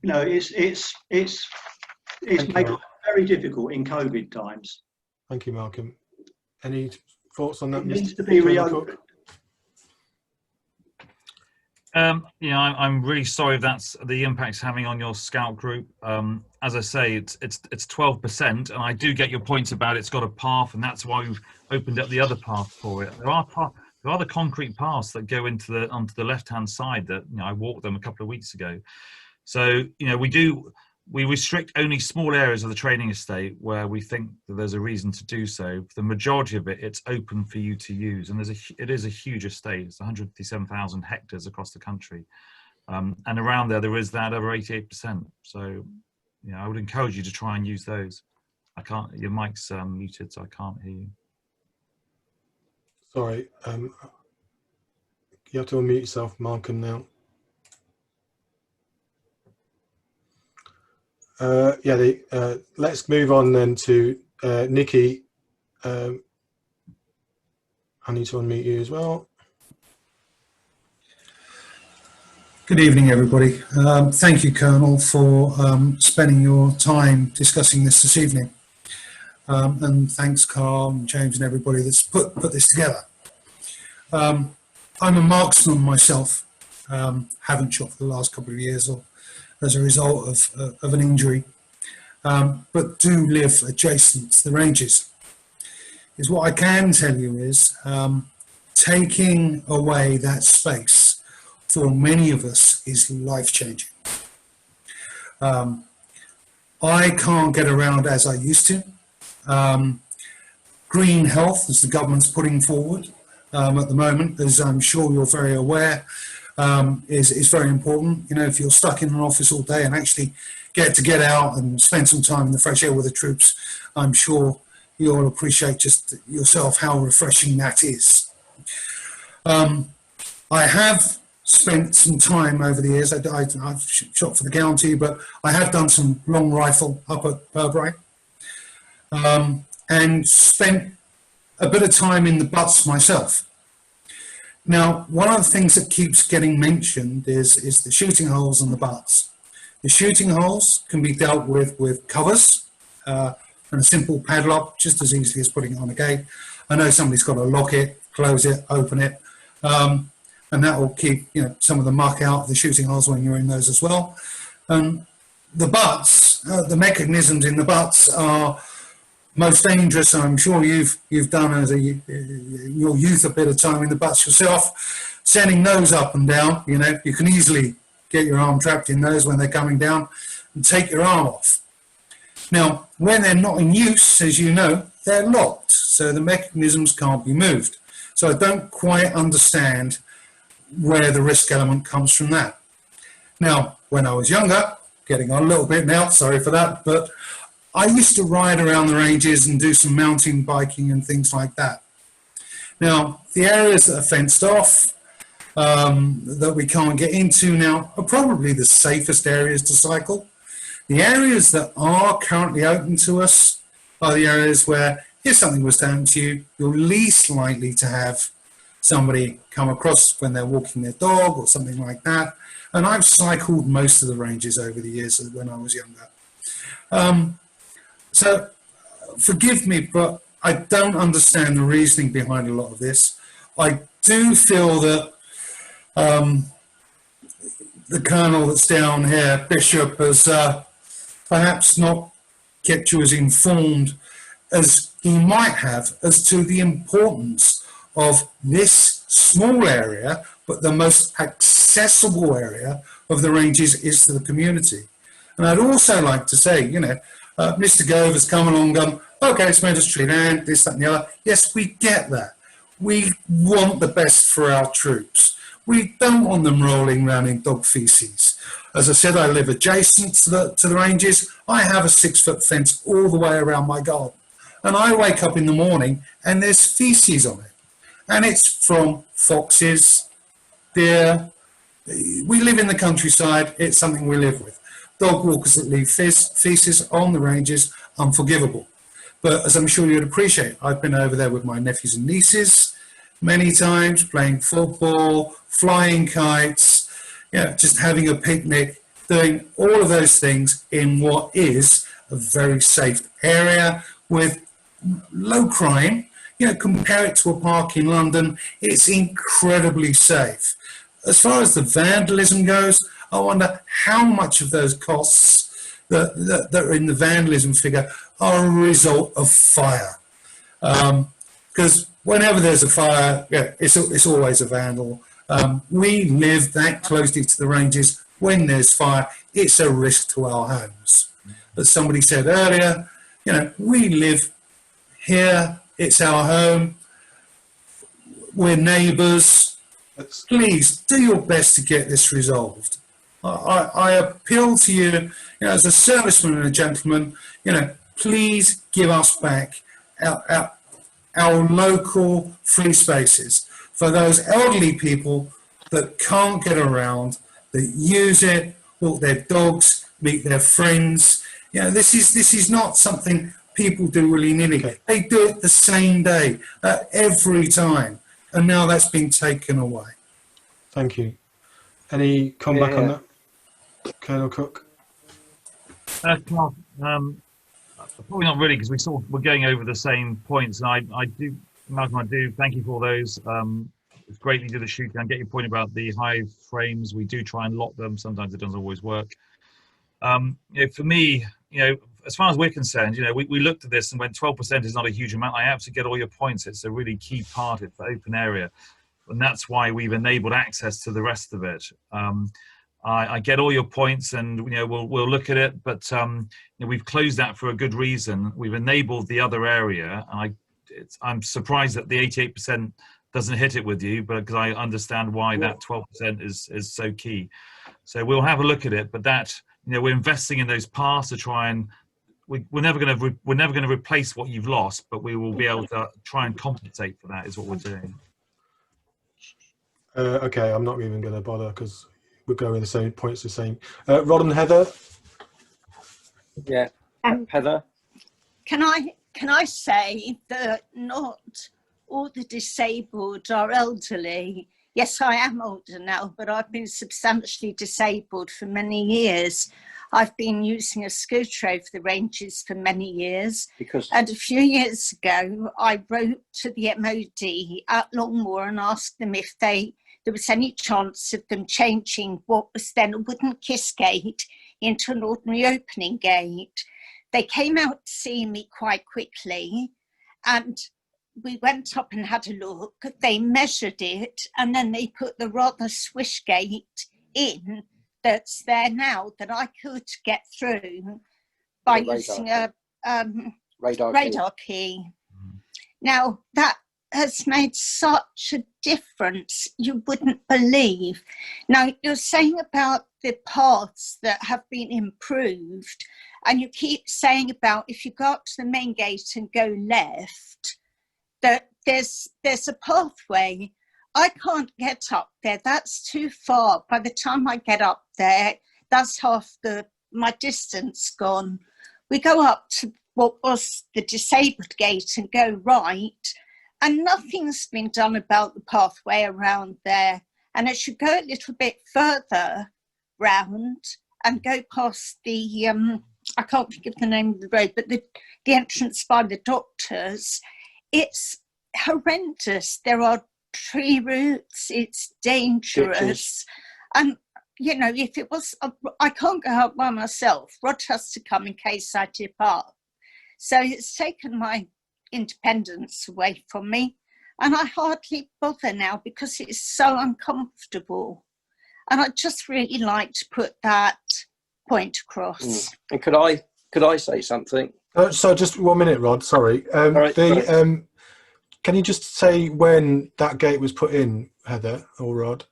know, it's made life very difficult in COVID times. Thank you, Malcolm. Any thoughts on that? It needs to be reopened. Yeah, I'm really sorry if that's the impact's having on your Scout group. As I say, it's 12%, and I do get your points about it's got a path, and that's why we've opened up the other path for it. There are the concrete paths that go onto the left-hand side that, you know, I walked them a couple of weeks ago. So, you know, we restrict only small areas of the training estate where we think that there's a reason to do so. For the majority of it, it's open for you to use, and it is a huge estate. It's 157,000 hectares across the country, and around there is that over 88%. So, you know, I would encourage you to try and use those. I can't. Your mic's muted, so I can't hear you. Sorry, you have to unmute yourself, Malcolm, now. Let's move on then to Nikki. I need to unmute you as well. Good evening, everybody. Thank you, Colonel, for spending your time discussing this evening. And thanks, Carl and James and everybody that's put this together. I'm a marksman myself. Haven't shot for the last couple of years or as a result of an injury, but do live adjacent to the ranges. What I can tell you is taking away that space for many of us is life-changing. I can't get around as I used to. Green health, as the government's putting forward at the moment, as I'm sure you're very aware, is very important. You know, if you're stuck in an office all day and actually get out and spend some time in the fresh air with the troops, I'm sure you'll appreciate just yourself how refreshing that is. I have spent some time over the years. I've shot for the county, but I have done some long rifle up at Purbury, and spent a bit of time in the butts myself. Now, one of the things that keeps getting mentioned is the shooting holes and the butts. The shooting holes can be dealt with covers and a simple padlock, just as easily as putting it on a gate. I know somebody's got to lock it, close it, open it, and that will keep, you know, some of the muck out of the shooting holes when you're in those as well. And the butts, the mechanisms in the butts are most dangerous. I'm sure you've done as your youth a bit of time in the butts yourself, sending those up and down. You know, you can easily get your arm trapped in those when they're coming down and take your arm off. Now, when they're not in use, as you know, they're locked, so the mechanisms can't be moved. So I don't quite understand where the risk element comes from that. Now, when I was younger, getting on a little bit now, sorry for that, but I used to ride around the ranges and do some mountain biking and things like that. Now, the areas that are fenced off, that we can't get into now, are probably the safest areas to cycle. The areas that are currently open to us are the areas where, if something was to happen to you, you're least likely to have somebody come across when they're walking their dog or something like that. And I've cycled most of the ranges over the years when I was younger. So forgive me, but I don't understand the reasoning behind a lot of this. I do feel that the colonel that's down here, Bishop, has perhaps not kept you as informed as he might have as to the importance of this small area, but the most accessible area of the ranges is to the community. And I'd also like to say, Mr. Gove has come along and gone, okay, it's mandatory land, this, that and the other. Yes, we get that. We want the best for our troops. We don't want them rolling around in dog feces. As I said, I live adjacent to the ranges. I have a 6-foot fence all the way around my garden. And I wake up in the morning and there's feces on it. And it's from foxes, deer. We live in the countryside. It's something we live with. Dog walkers that leave feces on the ranges, unforgivable. But as I'm sure you'd appreciate, I've been over there with my nephews and nieces many times, playing football, flying kites, just having a picnic, doing all of those things in what is a very safe area with low crime. Compare it to a park in London, it's incredibly safe. As far as the vandalism goes, I wonder how much of those costs that are in the vandalism figure are a result of fire. Because whenever there's a fire, it's always a vandal. We live that closely to the ranges. When there's fire, it's a risk to our homes. As somebody said earlier, we live here, it's our home, we're neighbours. Please do your best to get this resolved. I appeal to you, as a serviceman and a gentleman, please give us back our local free spaces for those elderly people that can't get around, that use it, walk their dogs, meet their friends. This is not something people do willy-nilly. Okay. They do it the same day, every time, and now that's been taken away. Thank you. Any comeback on that, Colonel Cook? Probably not really, because we're going over the same points, and I do, Malcolm, I do thank you for those. It's great you did the shooting. I get your point about the high frames. We do try and lock them. Sometimes it doesn't always work. For me, as far as we're concerned, we looked at this and went 12% is not a huge amount. I absolutely get all your points. It's a really key part of the open area. And that's why we've enabled access to the rest of it. I get all your points, and we'll look at it, but we've closed that for a good reason. We've enabled the other area, and I'm surprised that the 88% doesn't hit it with you, but because I understand why that 12% is so key. So we'll have a look at it, but that we're investing in those paths to try and we're never going to replace what you've lost, but we will be able to try and compensate for that. Is what we're doing. Okay, I'm not even going to bother because we're going the same points. The same. Rod and Heather. Yeah, Heather. Can I say that not all the disabled are elderly? Yes, I am older now, but I've been substantially disabled for many years. I've been using a scooter over the ranges for many years. And a few years ago, I wrote to the MOD at Longmoor and asked them if there was any chance of them changing what was then a wooden kiss gate into an ordinary opening gate. They came out to see me quite quickly, and we went up and had a look. They measured it, and then they put the rather swish gate in that's there now that I could get through by using a radar key. Now, that has made such a difference, you wouldn't believe. Now, you're saying about the paths that have been improved, and you keep saying about if you go up to the main gate and go left, that there's a pathway. I can't get up there. That's too far. By the time I get up there, that's half my distance gone. We go up to what was the disabled gate and go right, and nothing's been done about the pathway around there. And it should go a little bit further round and go past the I can't think of the name of the road, but the entrance by the doctors, it's horrendous. There are tree roots, it's dangerous. Ditches. And, you know, if it was, I can't go out by myself. Rod has to come in case I tip up. So it's taken my independence away from me. And I hardly bother now because it's so uncomfortable. And I'd just really like to put that point across. And could I say something? So just 1 minute, Rod. Sorry. Right, Can you just say when that gate was put in, Heather or Rod?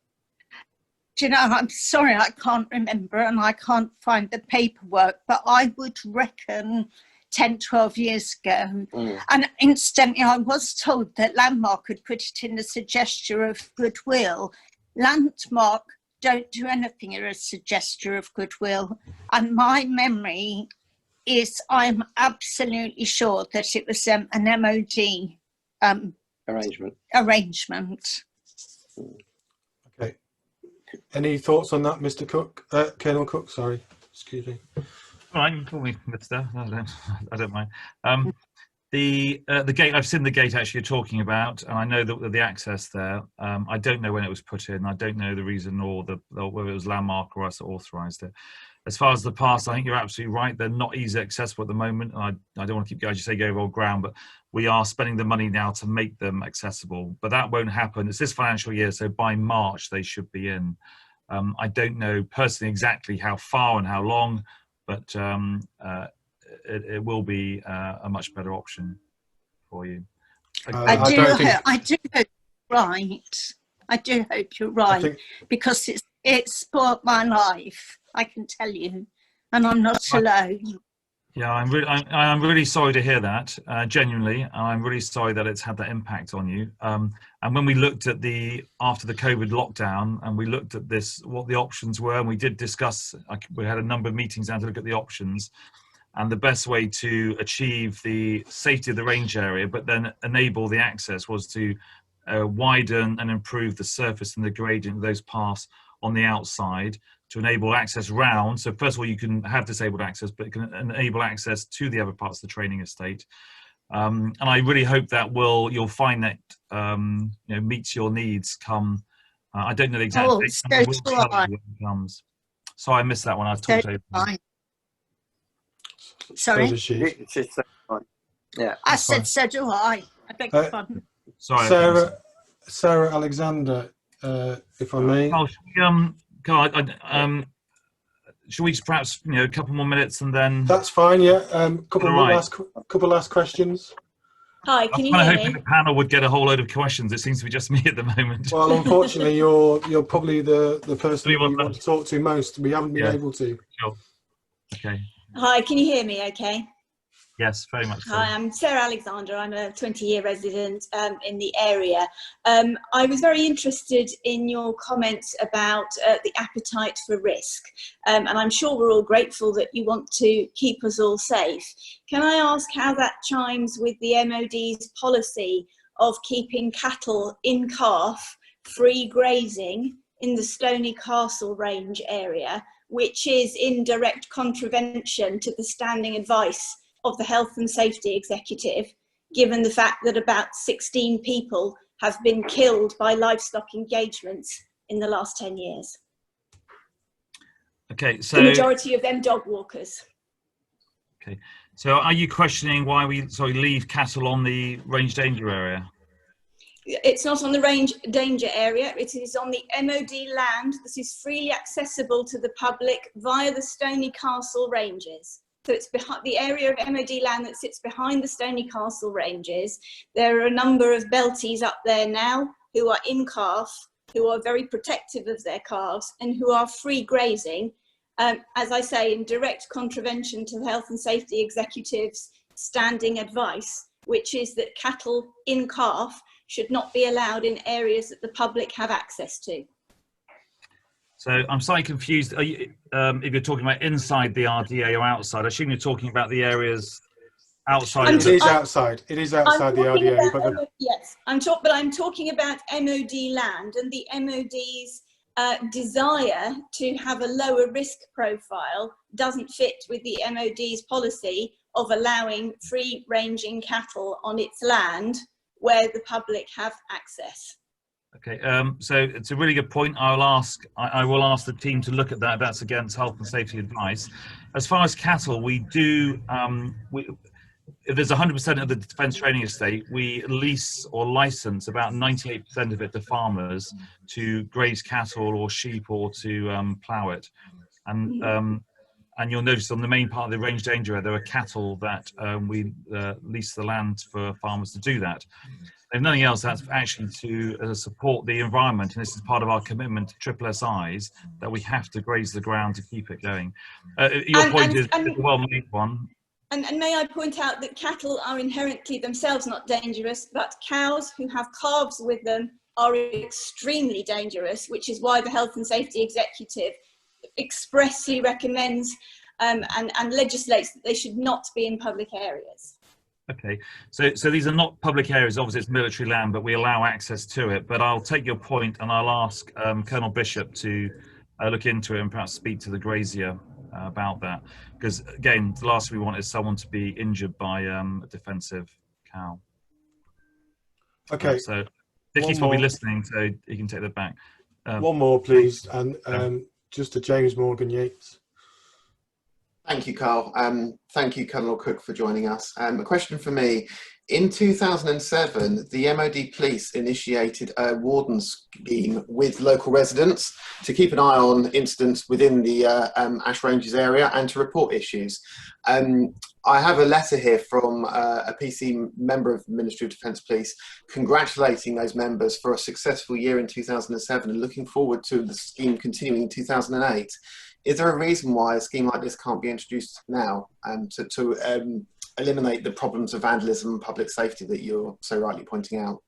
Do you know, I'm sorry, I can't remember and I can't find the paperwork, but I would reckon 10, 12 years ago. And incidentally, I was told that Landmark had put it in as a gesture of goodwill. Landmark don't do anything as a gesture of goodwill. And my memory is I'm absolutely sure that it was an MOD arrangement. Okay. Any thoughts on that, Mr. Cook? Colonel Cook, sorry. Excuse me. All right, you can call me Mister. I don't mind. The gate, I've seen the gate actually you're talking about, and I know that the access there. I don't know when it was put in. I don't know the reason or whether it was Landmark or us that authorised it. As far as the pass, I think you're absolutely right. They're not easily accessible at the moment. And I don't want to keep going, as you say, go over old ground, but we are spending the money now to make them accessible. But that won't happen. It's this financial year, so by March they should be in. I don't know personally exactly how far and how long, but it will be a much better option for you. I do hope you're right. I do hope you're right, because it's spoiled my life, I can tell you, and I'm not alone. Yeah, I'm really sorry to hear that, genuinely. I'm really sorry that it's had that impact on you. And when we looked at after the COVID lockdown, and we looked at what the options were, and we did discuss, we had a number of meetings now to look at the options, and the best way to achieve the safety of the range area, but then enable the access, was to widen and improve the surface and the gradient of those paths on the outside to enable access round. So first of all, you can have disabled access, but it can enable access to the other parts of the training estate. And I really hope that you'll find that meets your needs come. I don't know the exact date. So When it comes. So I missed that one. I've talked over. Sorry? So does she. Yeah. I said, so do I. I beg your pardon. Sorry. Sarah Alexander, if I may. Should we perhaps a couple more minutes and then? That's fine. Yeah. Couple last questions. Hi, can you hear me? I was me? hoping the panel would get a whole load of questions. It seems to be just me at the moment. Well, unfortunately, you're probably the person we want to talk to most. We haven't been able to. Sure. Okay. Hi, can you hear me okay? Yes, very much so. Hi, I'm Sarah Alexander. I'm a 20-year resident in the area. I was very interested in your comments about the appetite for risk. And I'm sure we're all grateful that you want to keep us all safe. Can I ask how that chimes with the MOD's policy of keeping cattle in calf, free grazing in the Stony Castle Range area, which is in direct contravention to the standing advice of the Health and Safety Executive, given the fact that about 16 people have been killed by livestock engagements in the last 10 years. Okay, so the majority of them dog walkers. Okay, so are you questioning why we leave cattle on the range danger area? It's not on the range danger area, it is on the MOD land that is freely accessible to the public via the Stony Castle Ranges. So it's behind the area of MOD land that sits behind the Stony Castle Ranges. There are a number of belties up there now who are in calf, who are very protective of their calves and who are free grazing, as I say, in direct contravention to the Health and Safety Executive's standing advice, which is that cattle in calf should not be allowed in areas that the public have access to. So I'm slightly confused. Are you, if you're talking about inside the RDA or outside, I assume you're talking about the areas outside. It is outside. It is outside the RDA. Yes, I'm talking about MOD land, and the MOD's desire to have a lower risk profile doesn't fit with the MOD's policy of allowing free ranging cattle on its land where the public have access. Okay, so it's a really good point. I will ask the team to look at that. That's against health and safety advice. As far as cattle, we do, if there's 100% of the defence training estate, we lease or license about 98% of it to farmers to graze cattle or sheep or to plough it. And you'll notice on the main part of the range danger area, there are cattle that we lease the land for farmers to do that. If nothing else, that's actually to support the environment, and this is part of our commitment to SSSIs, that we have to graze the ground to keep it going. Your point is a well-made one. And may I point out that cattle are inherently themselves not dangerous, but cows who have calves with them are extremely dangerous, which is why the Health and Safety Executive expressly recommends and legislates that they should not be in public areas. Okay, so these are not public areas. Obviously, it's military land, but we allow access to it. But I'll take your point, and I'll ask Colonel Bishop to look into it and perhaps speak to the grazier about that. Because again, the last thing we want is someone to be injured by a defensive cow. Okay. So Dicky's probably listening, so he can take that back. One more, please, and just to James Morgan Yates. Thank you, Carl. Thank you, Colonel Cook, for joining us. A question for me. In 2007, the MOD Police initiated a warden scheme with local residents to keep an eye on incidents within the Ash Ranges area and to report issues. I have a letter here from a PC member of the Ministry of Defence Police congratulating those members for a successful year in 2007 and looking forward to the scheme continuing in 2008. Is there a reason why a scheme like this can't be introduced now to eliminate the problems of vandalism and public safety that you're so rightly pointing out?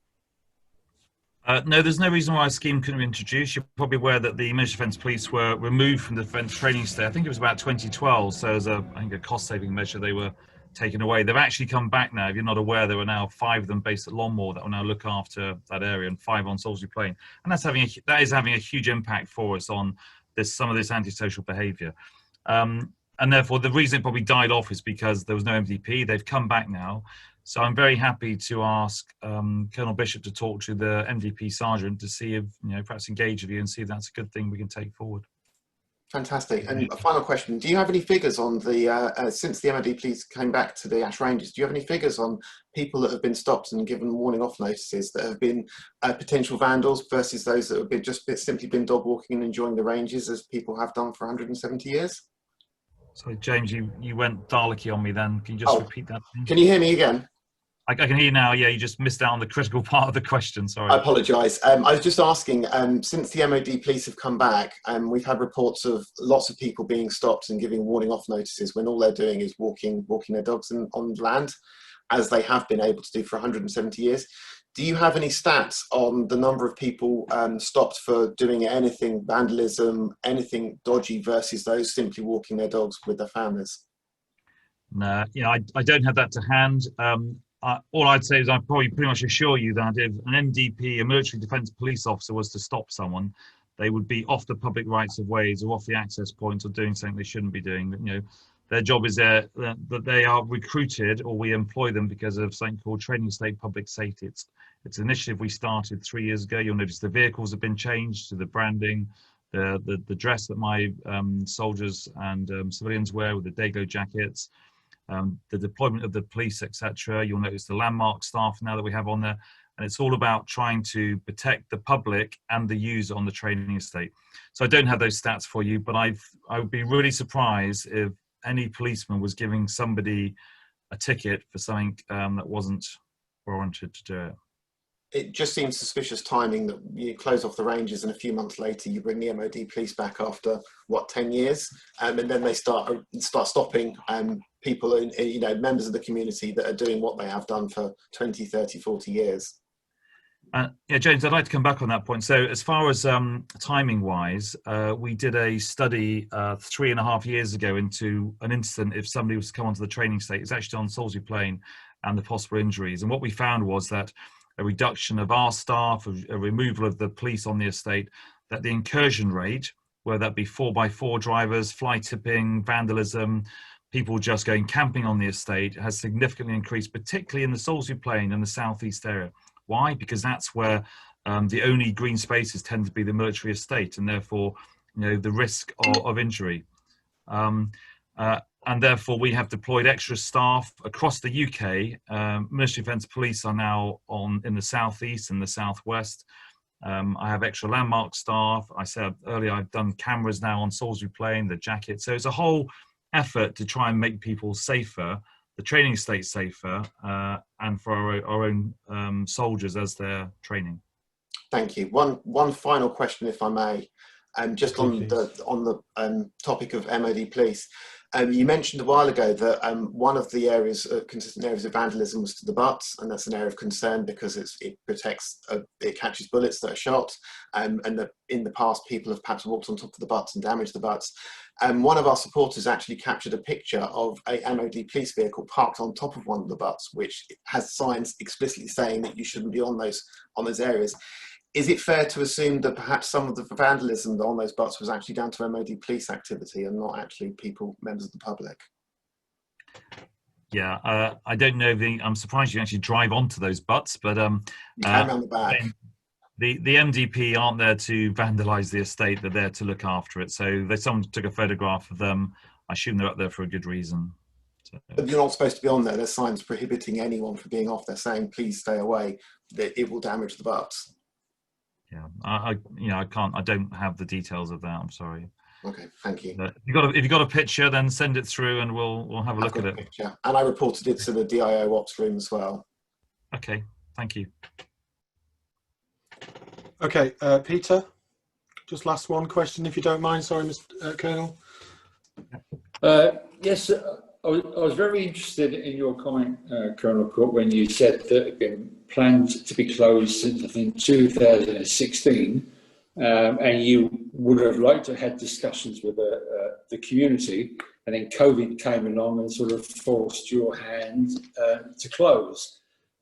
No, there's no reason why a scheme couldn't be introduced. You're probably aware that the Ministry of Defence Police were removed from the Defence Training State. I think it was about 2012. So as a cost-saving measure, they were taken away. They've actually come back now. If you're not aware, there are now 5 of them based at Longmoor that will now look after that area, and 5 on Salisbury Plain. And that is having a huge impact for us on some of this antisocial behaviour. And therefore, the reason it probably died off is because there was no MDP. They've come back now. So I'm very happy to ask Colonel Bishop to talk to the MDP Sergeant to see if, perhaps engage with you and see if that's a good thing we can take forward. Fantastic. And a final question. Do you have any figures on the, since the MOD Police came back to the Ash Ranges, do you have any figures on people that have been stopped and given warning off notices that have been potential vandals versus those that have been simply been dog walking and enjoying the ranges as people have done for 170 years? Sorry, James, you went Daleki on me then. Can you just repeat that? Can you hear me again? I can hear you now. Yeah, you just missed out on the critical part of the question. Sorry. I apologise. I was just asking, since the MOD Police have come back, we've had reports of lots of people being stopped and giving warning off notices when all they're doing is walking their dogs on land, as they have been able to do for 170 years. Do you have any stats on the number of people stopped for doing anything vandalism, anything dodgy, versus those simply walking their dogs with their families? No, I don't have that to hand. All I'd say is I'd probably pretty much assure you that if an MDP, a military defence police officer, was to stop someone, they would be off the public rights of ways or off the access points or doing something they shouldn't be doing. Their job is that they are recruited, or we employ them because of something called Training State Public Safety. It's an initiative we started 3 years ago. You'll notice the vehicles have been changed, to the branding, the dress that my soldiers and civilians wear with the Dago jackets, the deployment of the police, etc. You'll notice the landmark staff now that we have on there. And it's all about trying to protect the public and the user on the training estate. So I don't have those stats for you, but I would be really surprised if any policeman was giving somebody a ticket for something that wasn't warranted to do it. It just seems suspicious timing that you close off the ranges and a few months later you bring the MOD Police back after, 10 years? And then they start stopping people, members of the community that are doing what they have done for 20, 30, 40 years. Yeah, James, I'd like to come back on that point. So as far as timing wise, we did a study 3.5 years ago into an incident if somebody was to come onto the training state. It's actually on Salisbury Plain and the possible injuries. And what we found was that a reduction of our staff, a removal of the police on the estate, that the incursion rate, whether that be 4x4 drivers, fly tipping, vandalism, people just going camping on the estate, has significantly increased, particularly in the Salisbury Plain and the southeast area. Why? Because that's where the only green spaces tend to be the military estate, and therefore, the risk of injury. And therefore, we have deployed extra staff across the UK. Ministry of Defence Police are now in the southeast and the southwest. I have extra landmark staff. I said earlier, I've done cameras now on Salisbury Plain, the jacket. So it's a whole effort to try and make people safer, the training estate safer, and for our own soldiers as they're training. Thank you. One final question, if I may, just on the topic of MOD police. You mentioned a while ago that one of the areas, consistent areas of vandalism, was to the butts, and that's an area of concern because it protects, it catches bullets that are shot, and that in the past people have perhaps walked on top of the butts and damaged the butts. One of our supporters actually captured a picture of a MOD police vehicle parked on top of one of the butts, which has signs explicitly saying that you shouldn't be on those areas. Is it fair to assume that perhaps some of the vandalism on those butts was actually down to MOD police activity and not actually members of the public? Yeah, I don't know. I'm surprised you actually drive onto those butts, but you can around the back. The MDP aren't there to vandalise the estate; they're there to look after it. So someone took a photograph of them. I assume they're up there for a good reason. So. But you're not supposed to be on there. There's signs prohibiting anyone from being off there, saying "Please stay away." That it will damage the butts. Yeah, I can't. I don't have the details of that. I'm sorry. Okay, thank you. If you got a picture, then send it through, and we'll have a look at it. Picture. And I reported it to the DIO ops room as well. Okay, thank you. Okay, Peter, just last one question, if you don't mind. Sorry, Mr. Colonel. Yes, I was very interested in your comment, Colonel Cook, when you said that it had been planned to be closed since, I think, 2016, and you would have liked to have had discussions with the community, and then COVID came along and sort of forced your hand to close.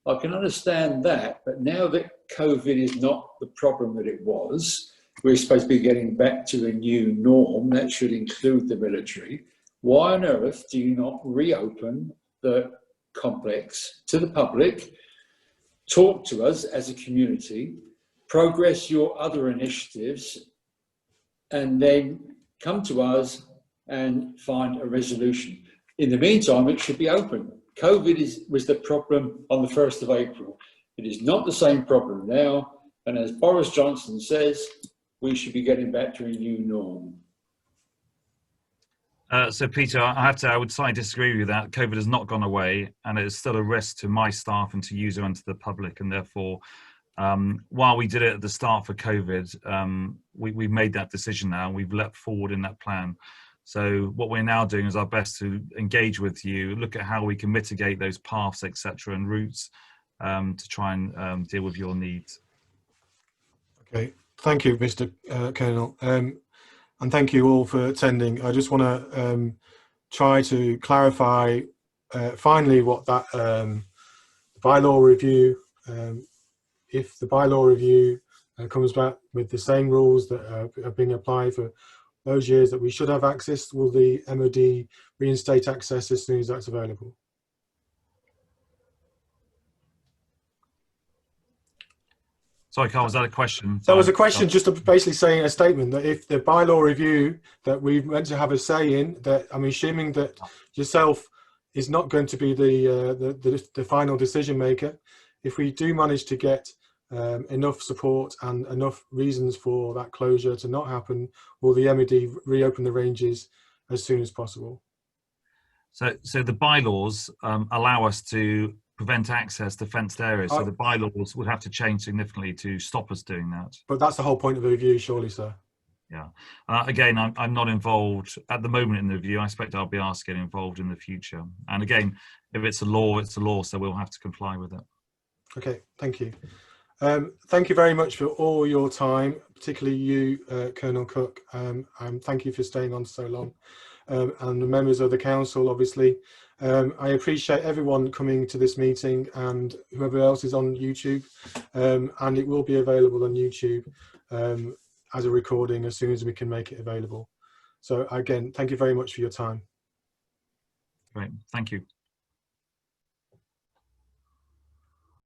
I can understand that, but now that COVID is not the problem that it was, we're supposed to be getting back to a new norm that should include the military. Why on earth do you not reopen the complex to the public, talk to us as a community, progress your other initiatives, and then come to us and find a resolution? In the meantime, it should be open. COVID was the problem on the 1st of April. It is not the same problem now. And as Boris Johnson says, we should be getting back to a new norm. So, Peter, I would slightly disagree with you that COVID has not gone away, and it is still a risk to my staff and to user and to the public. And therefore, while we did it at the start for COVID, we've made that decision now. We've leapt forward in that plan. So what we're now doing is our best to engage with you, look at how we can mitigate those paths, etc., and routes to try and deal with your needs. Okay, thank you, Mr. Colonel. And thank you all for attending. I just want to try to clarify finally what that bylaw review, if the bylaw review comes back with the same rules that have been applied for those years that we should have access, will the MOD reinstate access as soon as that's available? Sorry, Carl, was that a question? That was a question, just basically saying a statement that if the bylaw review that we meant to have a say in, that I'm assuming that yourself is not going to be the final decision maker. If we do manage to get enough support and enough reasons for that closure to not happen, will the MOD reopen the ranges as soon as possible? So the bylaws allow us to prevent access to fenced areas. So the bylaws would have to change significantly to stop us doing that. But that's the whole point of the review, surely, sir. Yeah. Again, I'm not involved at the moment in the review. I expect I'll be asked to get involved in the future. And again, if it's a law, it's a law, so we'll have to comply with it. Okay, thank you. Thank you very much for all your time, particularly you, Colonel Cook, and thank you for staying on so long. And the members of the council, obviously. I appreciate everyone coming to this meeting and whoever else is on YouTube, and it will be available on YouTube as a recording as soon as we can make it available. So again, thank you very much for your time. Great, thank you.